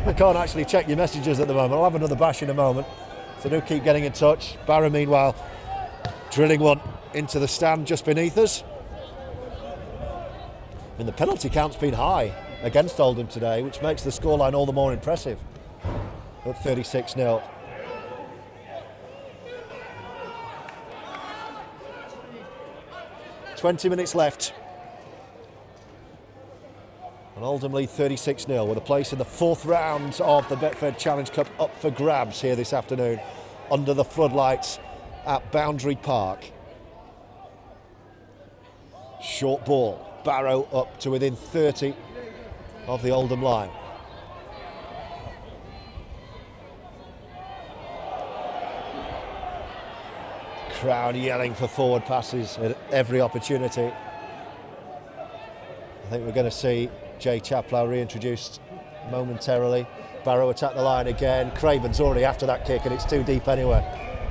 I can't actually check your messages at the moment. I'll have another bash in a moment. So do keep getting in touch. Barrow, meanwhile, drilling one into the stand just beneath us. And the penalty count's been high against Oldham today, which makes the scoreline all the more impressive at 36-0. "20 minutes left. And Oldham lead 36-0 with a place in the 4th round of the Betfred Challenge Cup up for grabs here this afternoon under the floodlights at Boundary Park. Short ball. Barrow up to within 30 of the Oldham line. Crowd yelling for forward passes at every opportunity. I think we're going to see Jay Chaplow reintroduced momentarily. Barrow attack the line again. Craven's already after that kick and it's too deep anyway.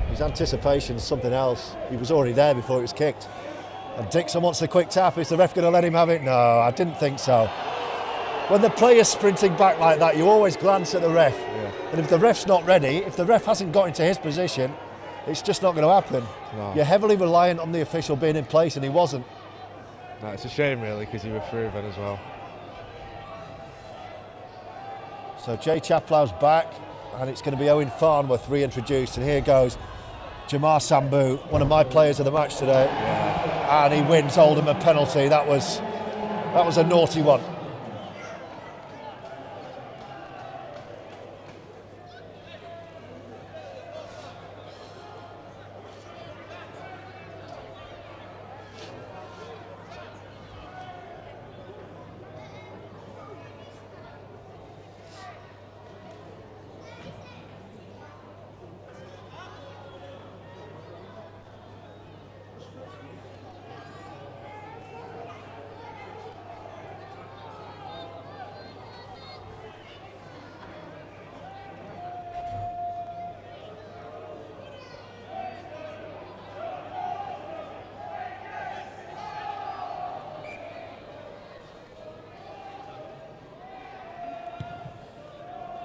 His anticipation's something else. He was already there before it was kicked. And Dixon wants a quick tap. Is the ref going to let him have it? No, I didn't think so. When the player's sprinting back like that, you always glance at the ref. Yeah. And if the ref's not ready, if the ref hasn't got into his position, it's just not going to happen. No. You're heavily reliant on the official being in place and he wasn't. No, it's a shame really because he was through then as well. So Jay Chaplow's back and it's going to be Owen Farnworth reintroduced, and here goes Jamar Sambou, one of my players of the match today. Yeah. And he wins Oldham a penalty. That was a naughty one.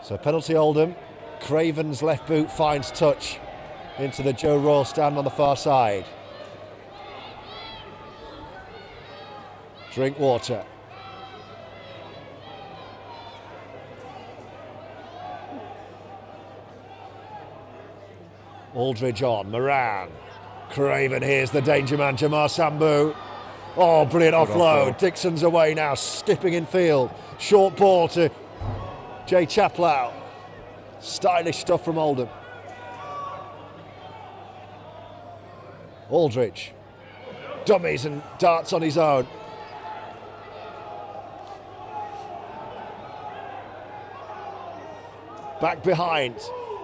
So penalty Oldham. Craven's left boot finds touch into the Joe Royal stand on the far side. Drinkwater. Aldridge on, Moran. Craven, here's the danger man, Jamar Sambou. Oh, brilliant Good offload. offload. Dixon's away now, skipping in field. Short ball to Jay Chaplow. Stylish stuff from Oldham. Aldridge. Dummies and darts on his own. Back behind.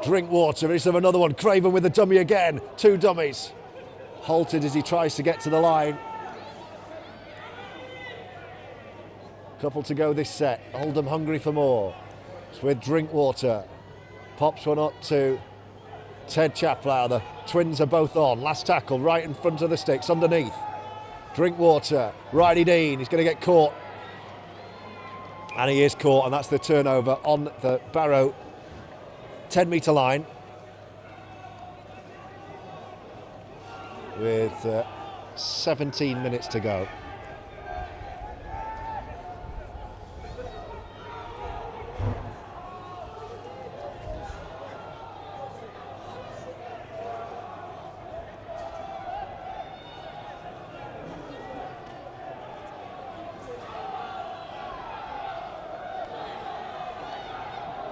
Drinkwater. Is there another one? Craven with a dummy again. 2 dummies. Halted as he tries to get to the line. Couple to go this set. Oldham hungry for more. It's with Drinkwater. Pops one up to Ted Chaplow. The twins are both on. Last tackle right in front of the sticks, underneath. Drinkwater. Riley Dean. He's going to get caught. And he is caught, and that's the turnover on the Barrow 10-metre line. With 17 minutes to go.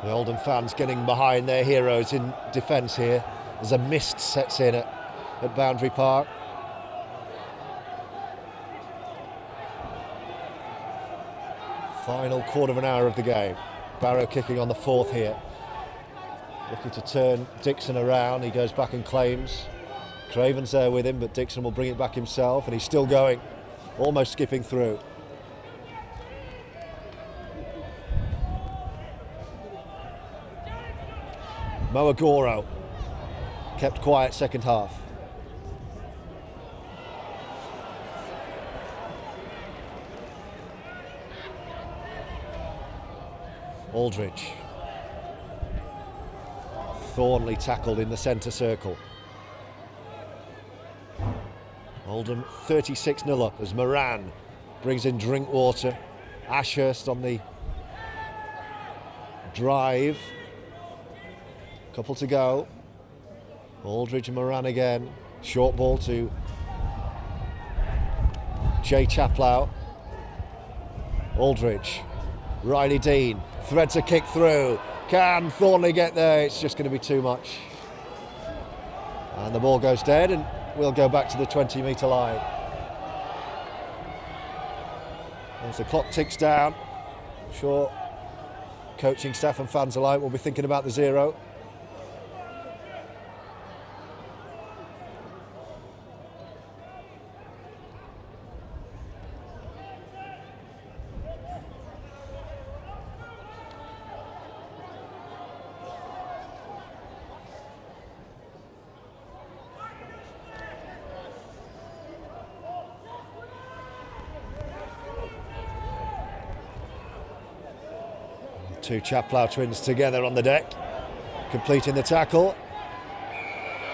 The Oldham fans getting behind their heroes in defence here as a mist sets in at Boundary Park. Final quarter of an hour of the game. Barrow kicking on the 4th here. Looking to turn Dixon around. He goes back and claims. Craven's there with him, but Dixon will bring it back himself, and he's still going, almost skipping through. Moagoro kept quiet second half. Aldridge. Thornley tackled in the centre circle. Oldham 36-0 up as Moran brings in Drinkwater. Ashurst on the drive. Couple to go. Aldridge and Moran again. Short ball to Jay Chaplow. Aldridge. Riley Dean threads a kick through. Can Thornley get there? It's just going to be too much. And the ball goes dead, and we'll go back to the 20-metre line. As the clock ticks down, I'm sure coaching staff and fans alike will be thinking about the 0. Two Chaplow twins together on the deck, completing the tackle.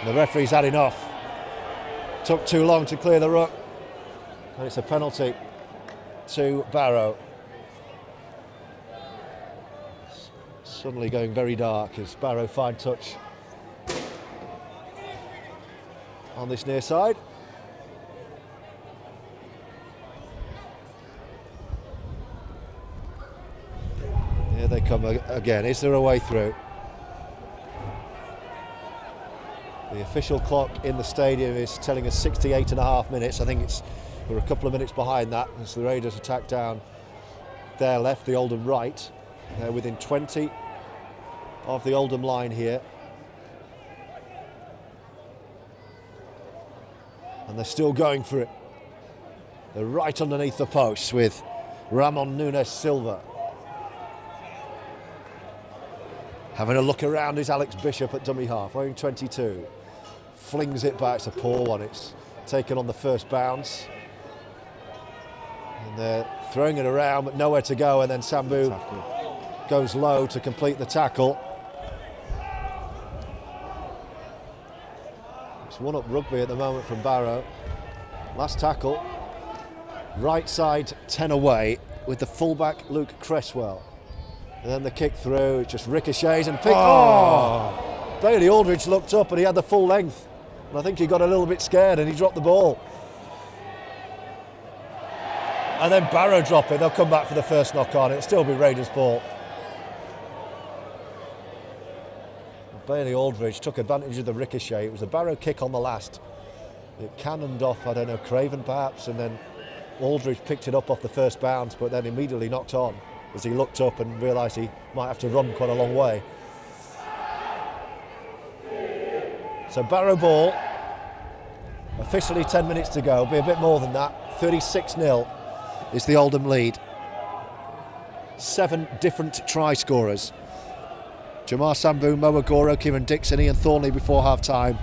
The referee's had enough. Took too long to clear the ruck, and it's a penalty to Barrow. Suddenly going very dark as Barrow fine touch on this near side. Here they come again. Is there a way through? The official clock in the stadium is telling us 68.5 minutes. I think we're a couple of minutes behind that as the Raiders attack down their left, the Oldham right. They're within 20 of the Oldham line here. And they're still going for it. They're right underneath the posts with Ramon Nunes Silva. Having a look around is Alex Bishop at dummy half, wearing 22. Flings it back, it's a poor one. It's taken on the first bounce. And they're throwing it around, but nowhere to go, and then Sambu goes low to complete the tackle. It's one-up rugby at the moment from Barrow. Last tackle, right side 10 away with the fullback Luke Cresswell. And then the kick through, it just ricochets and picks. Oh! Bailey Aldridge looked up and he had the full length. And I think he got a little bit scared and he dropped the ball. And then Barrow drop it. They'll come back for the first knock on. It'll still be Raiders ball. Bailey Aldridge took advantage of the ricochet. It was a Barrow kick on the last. It cannoned off, I don't know, Craven perhaps, and then Aldridge picked it up off the first bounce, but then immediately knocked on as he looked up and realised he might have to run quite a long way. So Barrow ball, officially 10 minutes to go, be a bit more than that. 36-0 is the Oldham lead. 7 different try scorers. Jamar Sambu, Mo Agoro, Kieran Dixon, Ian Thornley before half-time,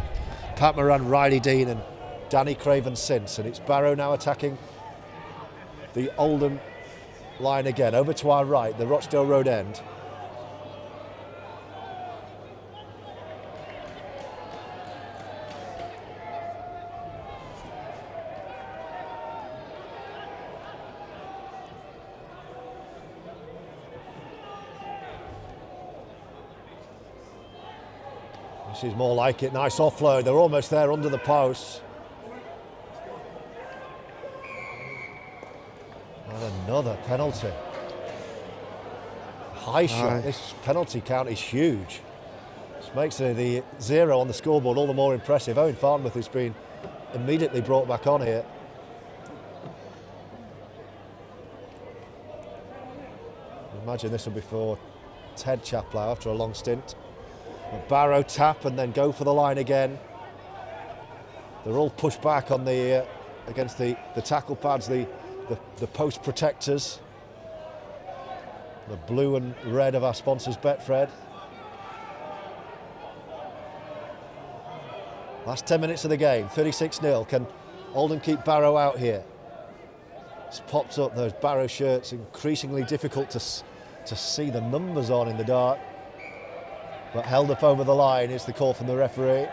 Pat Moran, Riley Dean and Danny Craven since. And it's Barrow now attacking the Oldham line again. Over to our right, the Rochdale Road end. This is more like it. Nice offload. They're almost there under the post. And another penalty. High shot. This penalty count is huge. This makes the 0 on the scoreboard all the more impressive. Owen Farnworth has been immediately brought back on here. Imagine this will be for Ted Chaplow after a long stint. A Barrow tap and then go for the line again. They're all pushed back on the against the tackle pads, the post protectors. The blue and red of our sponsors, Betfred. Last 10 minutes of the game, 36-0. Can Oldham keep Barrow out here? It's popped up, those Barrow shirts, increasingly difficult to see the numbers on in the dark. But held up over the line is the call from the referee.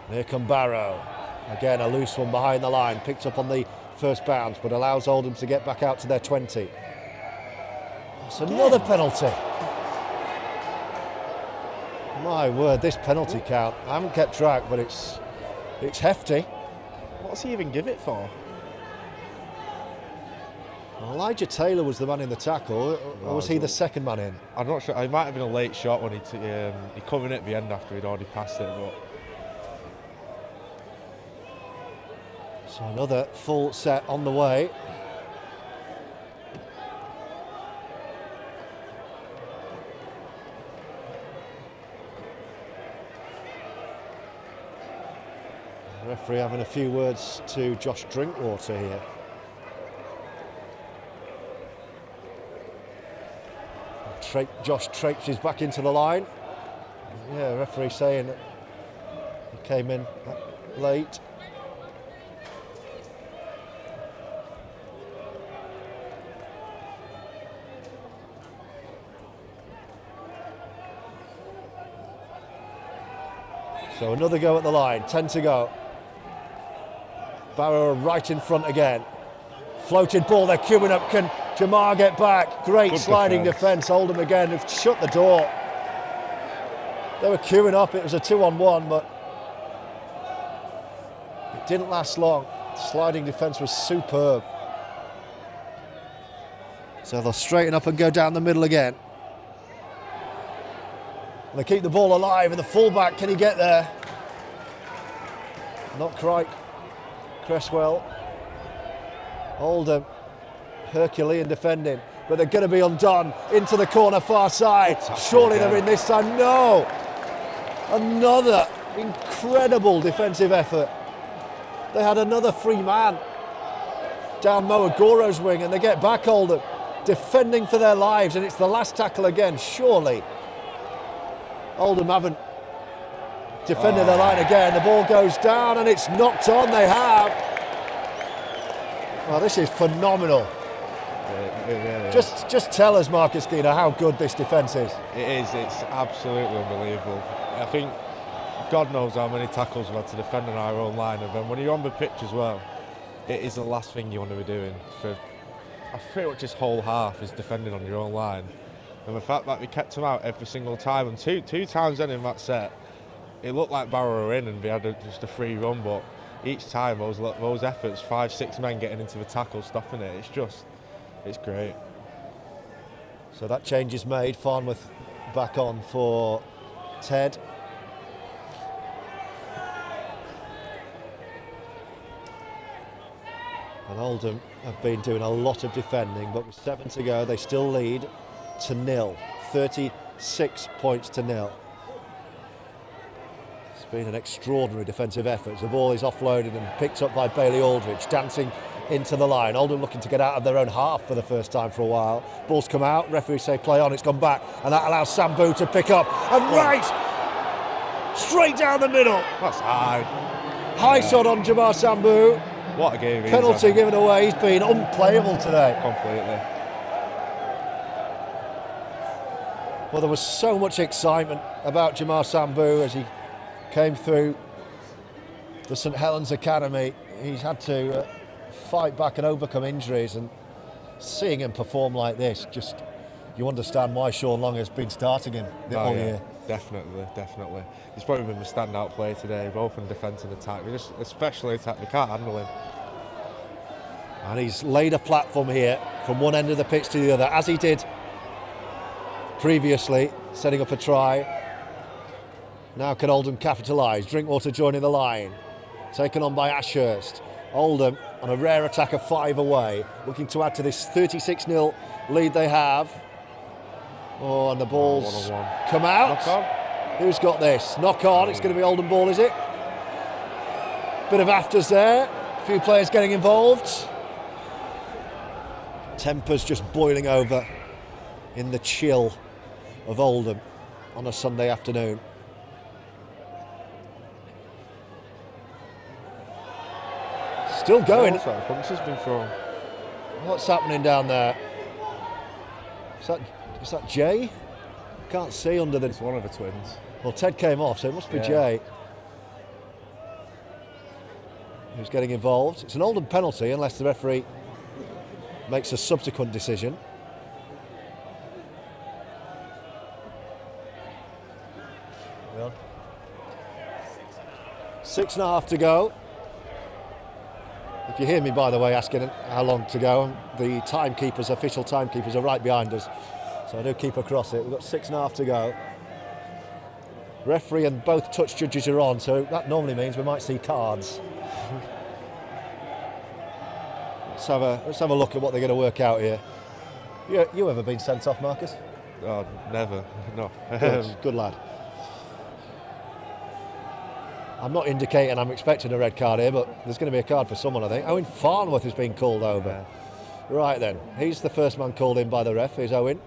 And here come Barrow. Again, a loose one behind the line, picked up on the first bounce, but allows Oldham to get back out to their 20. That's another penalty. My word, this penalty count, I haven't kept track, but it's hefty. What's he even give it for? Elijah Taylor was the man in the tackle, or was he the second man in? I'm not sure. It might have been a late shot when he come in at the end after he'd already passed it. But so another full set on the way. The referee having a few words to Josh Drinkwater here. Josh traipses back into the line. Yeah, the referee saying that he came in late. So another go at the line, 10 to go. Barrow right in front again. Floated ball, they're queuing up. Can Jamar get back? Great good sliding defence. Oldham again have shut the door. They were queuing up, it was a 2-on-1, but it didn't last long. The sliding defence was superb. So they'll straighten up and go down the middle again. And they keep the ball alive, and the fullback, can he get there? Not quite. Cresswell. Oldham, Herculean defending, but they're going to be undone. Into the corner, far side. Surely they're in this time. No! Another incredible defensive effort. They had another free man down Mo Agoro's wing, and they get back Oldham, defending for their lives, and it's the last tackle again, surely. Oldham haven't defended the line again. The ball goes down and it's knocked on. They have. Well, this is phenomenal. Really just tell us, Marcus Skeena, how good this defence is. It is. It's absolutely unbelievable. I think God knows how many tackles we've had to defend on our own line, and then when you're on the pitch as well, it is the last thing you want to be doing. For pretty much this whole half is defending on your own line. And the fact that we kept them out every single time, and two times then in that set, it looked like Barrow were in and we had just a free run, but each time those efforts, 5-6 men getting into the tackle, stopping it, it's great. So that change is made. Farnworth back on for Ted. And Oldham have been doing a lot of defending, but with 7 to go, they still lead to 0. 36 points to 0. It's been an extraordinary defensive effort. The ball is offloaded and picked up by Bailey Aldridge, dancing into the line. Oldham looking to get out of their own half for the first time for a while. Ball's come out, referees say play on, it's gone back, and that allows Sambu to pick up. And right, straight down the middle. That's high. High shot on Jamar Sambu. What a game. Penalty given away. He's been unplayable today. Completely. Well, there was so much excitement about Jamar Sambu as he came through the St Helens Academy. He's had to fight back and overcome injuries, and seeing him perform like this, just you understand why Sean Long has been starting him the whole year. Definitely. He's probably been the standout player today, both in defence and attack. Especially attack, we can't handle him. And he's laid a platform here from one end of the pitch to the other, as he did previously, setting up a try. Now can Oldham capitalise? Drinkwater joining the line, taken on by Ashurst. Oldham on a rare attack of 5 away, looking to add to this 36-0 lead they have. Oh, and the ball's come out. Who's got this? Knock on. It's going to be Oldham ball, is it? Bit of afters there. A few players getting involved. Tempers just boiling over in the chill of Oldham on a Sunday afternoon. Still going. What's happening down there? Is that Jay? Can't see under the... It's one of the twins. Well, Ted came off, so it must be Jay who's getting involved. It's an Oldham penalty unless the referee makes a subsequent decision. Well, 6.5 to go. If you hear me, by the way, asking how long to go, the timekeepers, official timekeepers, are right behind us. So I do keep across it. We've got 6.5 to go. Referee and both touch judges are on, so that normally means we might see cards. Let's have a look at what they're going to work out here. You ever been sent off, Marcus? Oh, never. No. Good lad. I'm not indicating I'm expecting a red card here, but there's going to be a card for someone, I think. Owen Farnworth has been called over. Yeah. Right then, he's the first man called in by the ref, is Owen.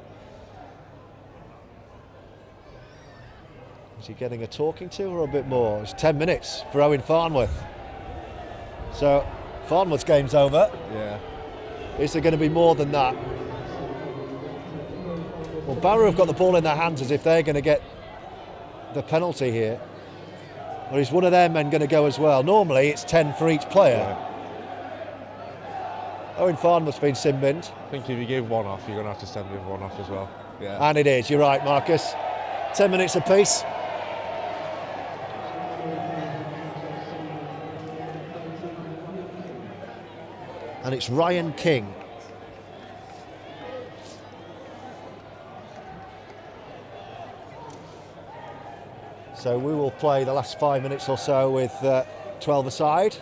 Is he getting a talking to or a bit more? It's 10 minutes for Owen Farnworth. So, Farnworth's game's over. Yeah. Is there going to be more than that? Well, Barrow have got the ball in their hands as if they're going to get the penalty here. Or is one of their men going to go as well? Normally it's 10 for each player. Yeah. Owen Farnworth's been sin-binned. I think if you give one off, you're going to have to send the other one off as well. Yeah. And it is, you're right, Marcus. 10 minutes apiece. And it's Ryan King. So we will play the last 5 minutes or so with 12 aside.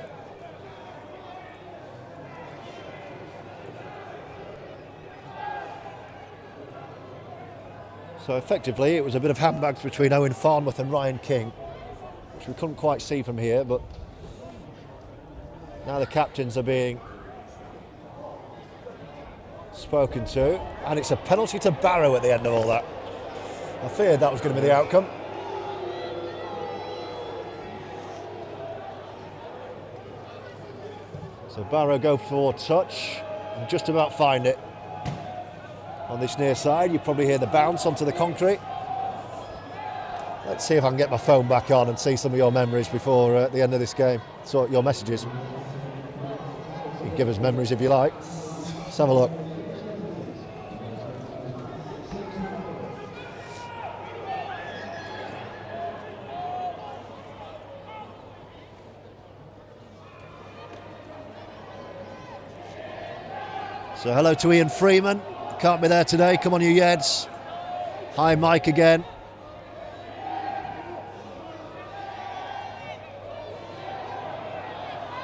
So effectively it was a bit of handbags between Owen Farnworth and Ryan King, which we couldn't quite see from here, but now the captains are being spoken to, and it's a penalty to Barrow at the end of all that. I feared that was going to be the outcome. So Barrow go for touch and just about find it. On this near side, you probably hear the bounce onto the concrete. Let's see if I can get my phone back on and see some of your memories before the end of this game. So your messages. You can give us memories if you like. Let's have a look. So hello to Ian Freeman. Can't be there today. Come on, you Yeds. Hi, Mike again.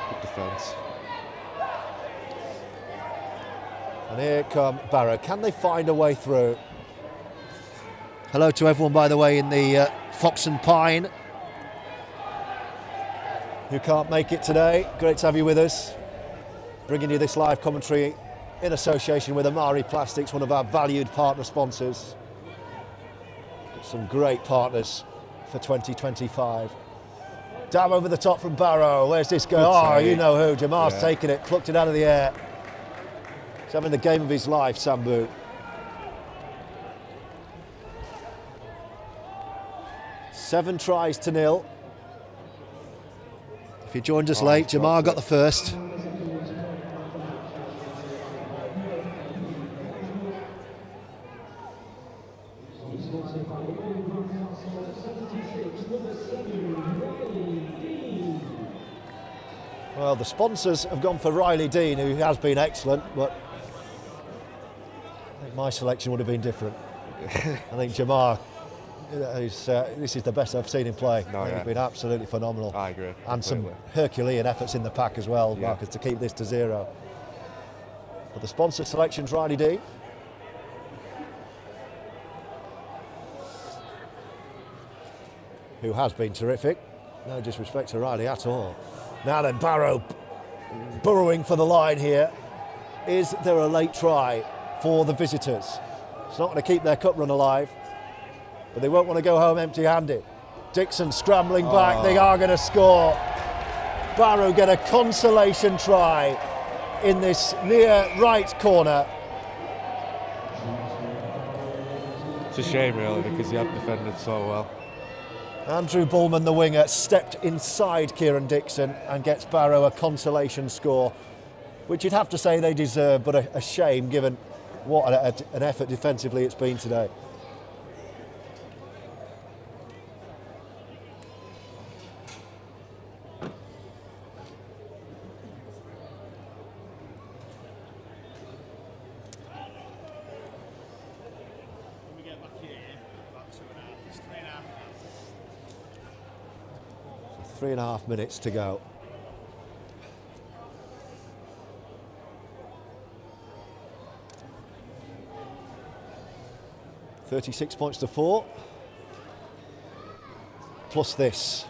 Good defence. And here come Barrow. Can they find a way through? Hello to everyone, by the way, in the Fox and Pine who can't make it today. Great to have you with us. Bringing you this live commentary in association with Amari Plastics, one of our valued partner sponsors. Got some great partners for 2025. Dab over the top from Barrow. Where's this go? Oh, you know who. Jamar's taken it, plucked it out of the air. He's having the game of his life, Sambu. Seven tries to nil. If you joined us late, Jamar got the first. Well, the sponsors have gone for Riley Dean, who has been excellent, but I think my selection would have been different. I think Jamar, this is the best I've seen him play. He's been absolutely phenomenal. I agree. And some Herculean efforts in the pack as well, Marcus, to keep this to 0. But the sponsor selection's Riley Dean. Who has been terrific. No disrespect to Riley at all. Now then, Barrow burrowing for the line here. Is there a late try for the visitors? It's not going to keep their cup run alive, but they won't want to go home empty-handed. Dixon scrambling back, they are going to score. Barrow get a consolation try in this near right corner. It's a shame really, because he had defended so well. Andrew Bullman, the winger, stepped inside Kieran Dixon and gets Barrow a consolation score, which you'd have to say they deserve, but a shame given what an effort defensively it's been today. So 3.5 minutes to go. $36 points to 4. Plus this.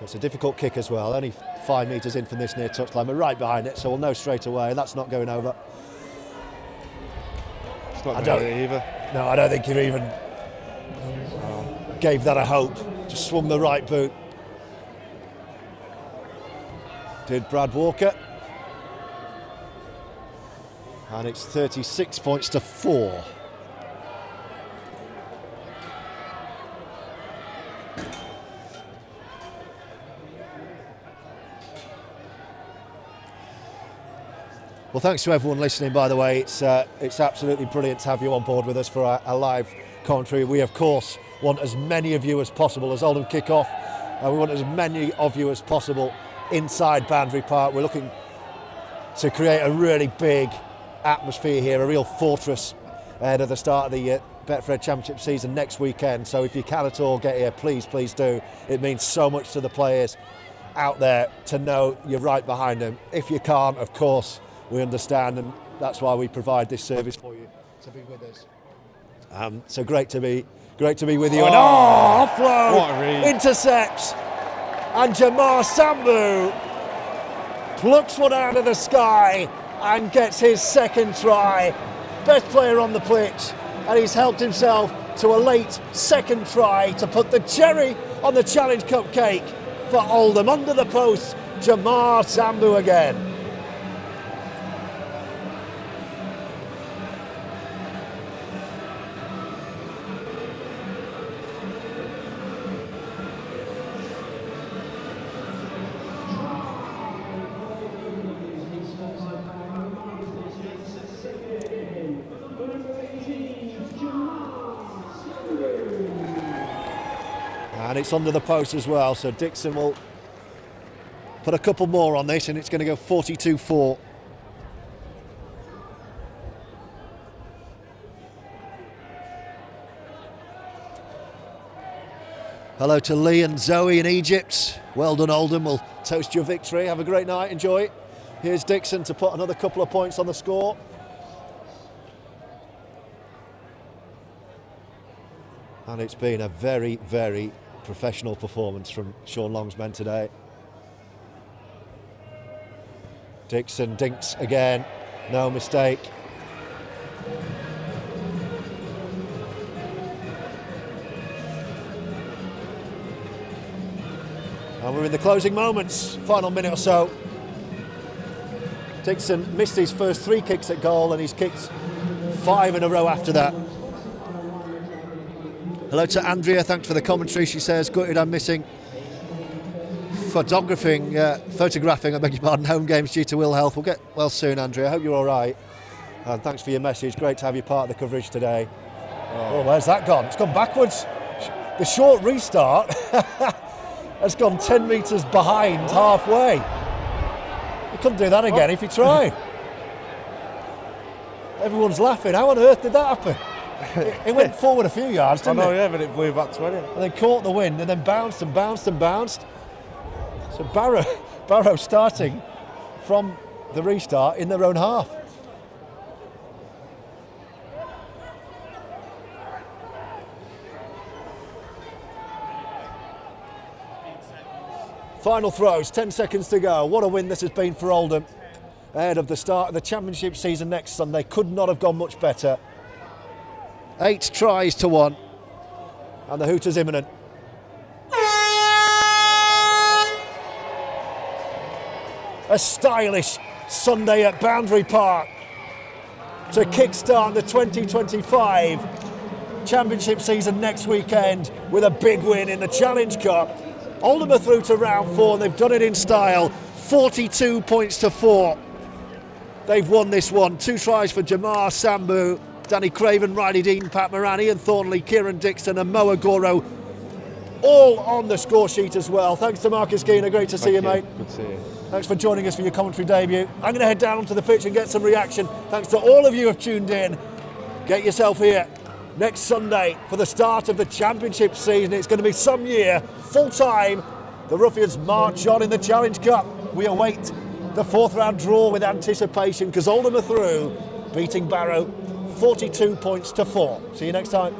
It's a difficult kick as well, only 5 metres in from this near touchline. We're right behind it, so we'll know straight away, and that's not going over. It's not going either. No, I don't think he even gave that a hope. Just swung the right boot. Did Brad Walker. And it's 36 points to 4. Well, thanks to everyone listening, by the way. It's absolutely brilliant to have you on board with us for our live commentary. We, of course, want as many of you as possible as Oldham kick off. We want as many of you as possible inside Boundary Park. We're looking to create a really big atmosphere here, a real fortress ahead of the start of the Betfred Championship season next weekend. So if you can at all get here, please do. It means so much to the players out there to know you're right behind them. If you can't, of course, we understand, and that's why we provide this service for you to be with us. So great to be with you. And offload intercepts, and Jamar Sambu plucks one out of the sky and gets his second try. Best player on the pitch, and he's helped himself to a late second try to put the cherry on the Challenge Cup cake for Oldham. Under the post, Jamar Sambu again. And it's under the post as well, so Dixon will put a couple more on this, and it's going to go 42-4. Hello to Lee and Zoe in Egypt. Well done, Oldham. We'll toast your victory. Have a great night. Enjoy it. Here's Dixon to put another couple of points on the score. And it's been a very, very professional performance from Sean Long's men today. Dixon dinks again. No mistake. And we're in the closing moments, final minute or so. Dixon missed his first 3 kicks at goal and he's kicked 5 in a row after that. Hello to Andrea, thanks for the commentary. She says, gutted I'm missing photographing, I beg your pardon, home games due to ill health. We'll get well soon, Andrea. I hope you're all right. And thanks for your message. Great to have you part of the coverage today. Oh, where's that gone? It's gone backwards. The short restart has gone 10 metres behind halfway. You couldn't do that again if you try. Everyone's laughing. How on earth did that happen? It went forward a few yards, didn't it? I know, yeah, but it blew back 20. And then caught the wind and then bounced and bounced and bounced. So Barrow starting from the restart in their own half. Final throws, 10 seconds to go. What a win this has been for Oldham. Ahead of the start of the championship season next Sunday. Could not have gone much better. 8 tries to 1. And the Hooters imminent. A stylish Sunday at Boundary Park to kickstart the 2025 championship season next weekend with a big win in the Challenge Cup. Oldham are through to round 4 and they've done it in style. 42 points to 4. They've won this one. 2 tries for Jamar Sambu, Danny Craven, Riley Dean, Pat Moran, Ian Thornley, Kieran Dixon and Mo Agoro. All on the score sheet as well. Thanks to Marcus Geener. Great to see you, mate. Good to see you. Thanks for joining us for your commentary debut. I'm going to head down to the pitch and get some reaction. Thanks to all of you who have tuned in. Get yourself here next Sunday for the start of the championship season. It's going to be some year, full time. The Roughyeds march on in the Challenge Cup. We await the 4th round draw with anticipation because Oldham are through, beating Barrow 42 points to 4. See you next time.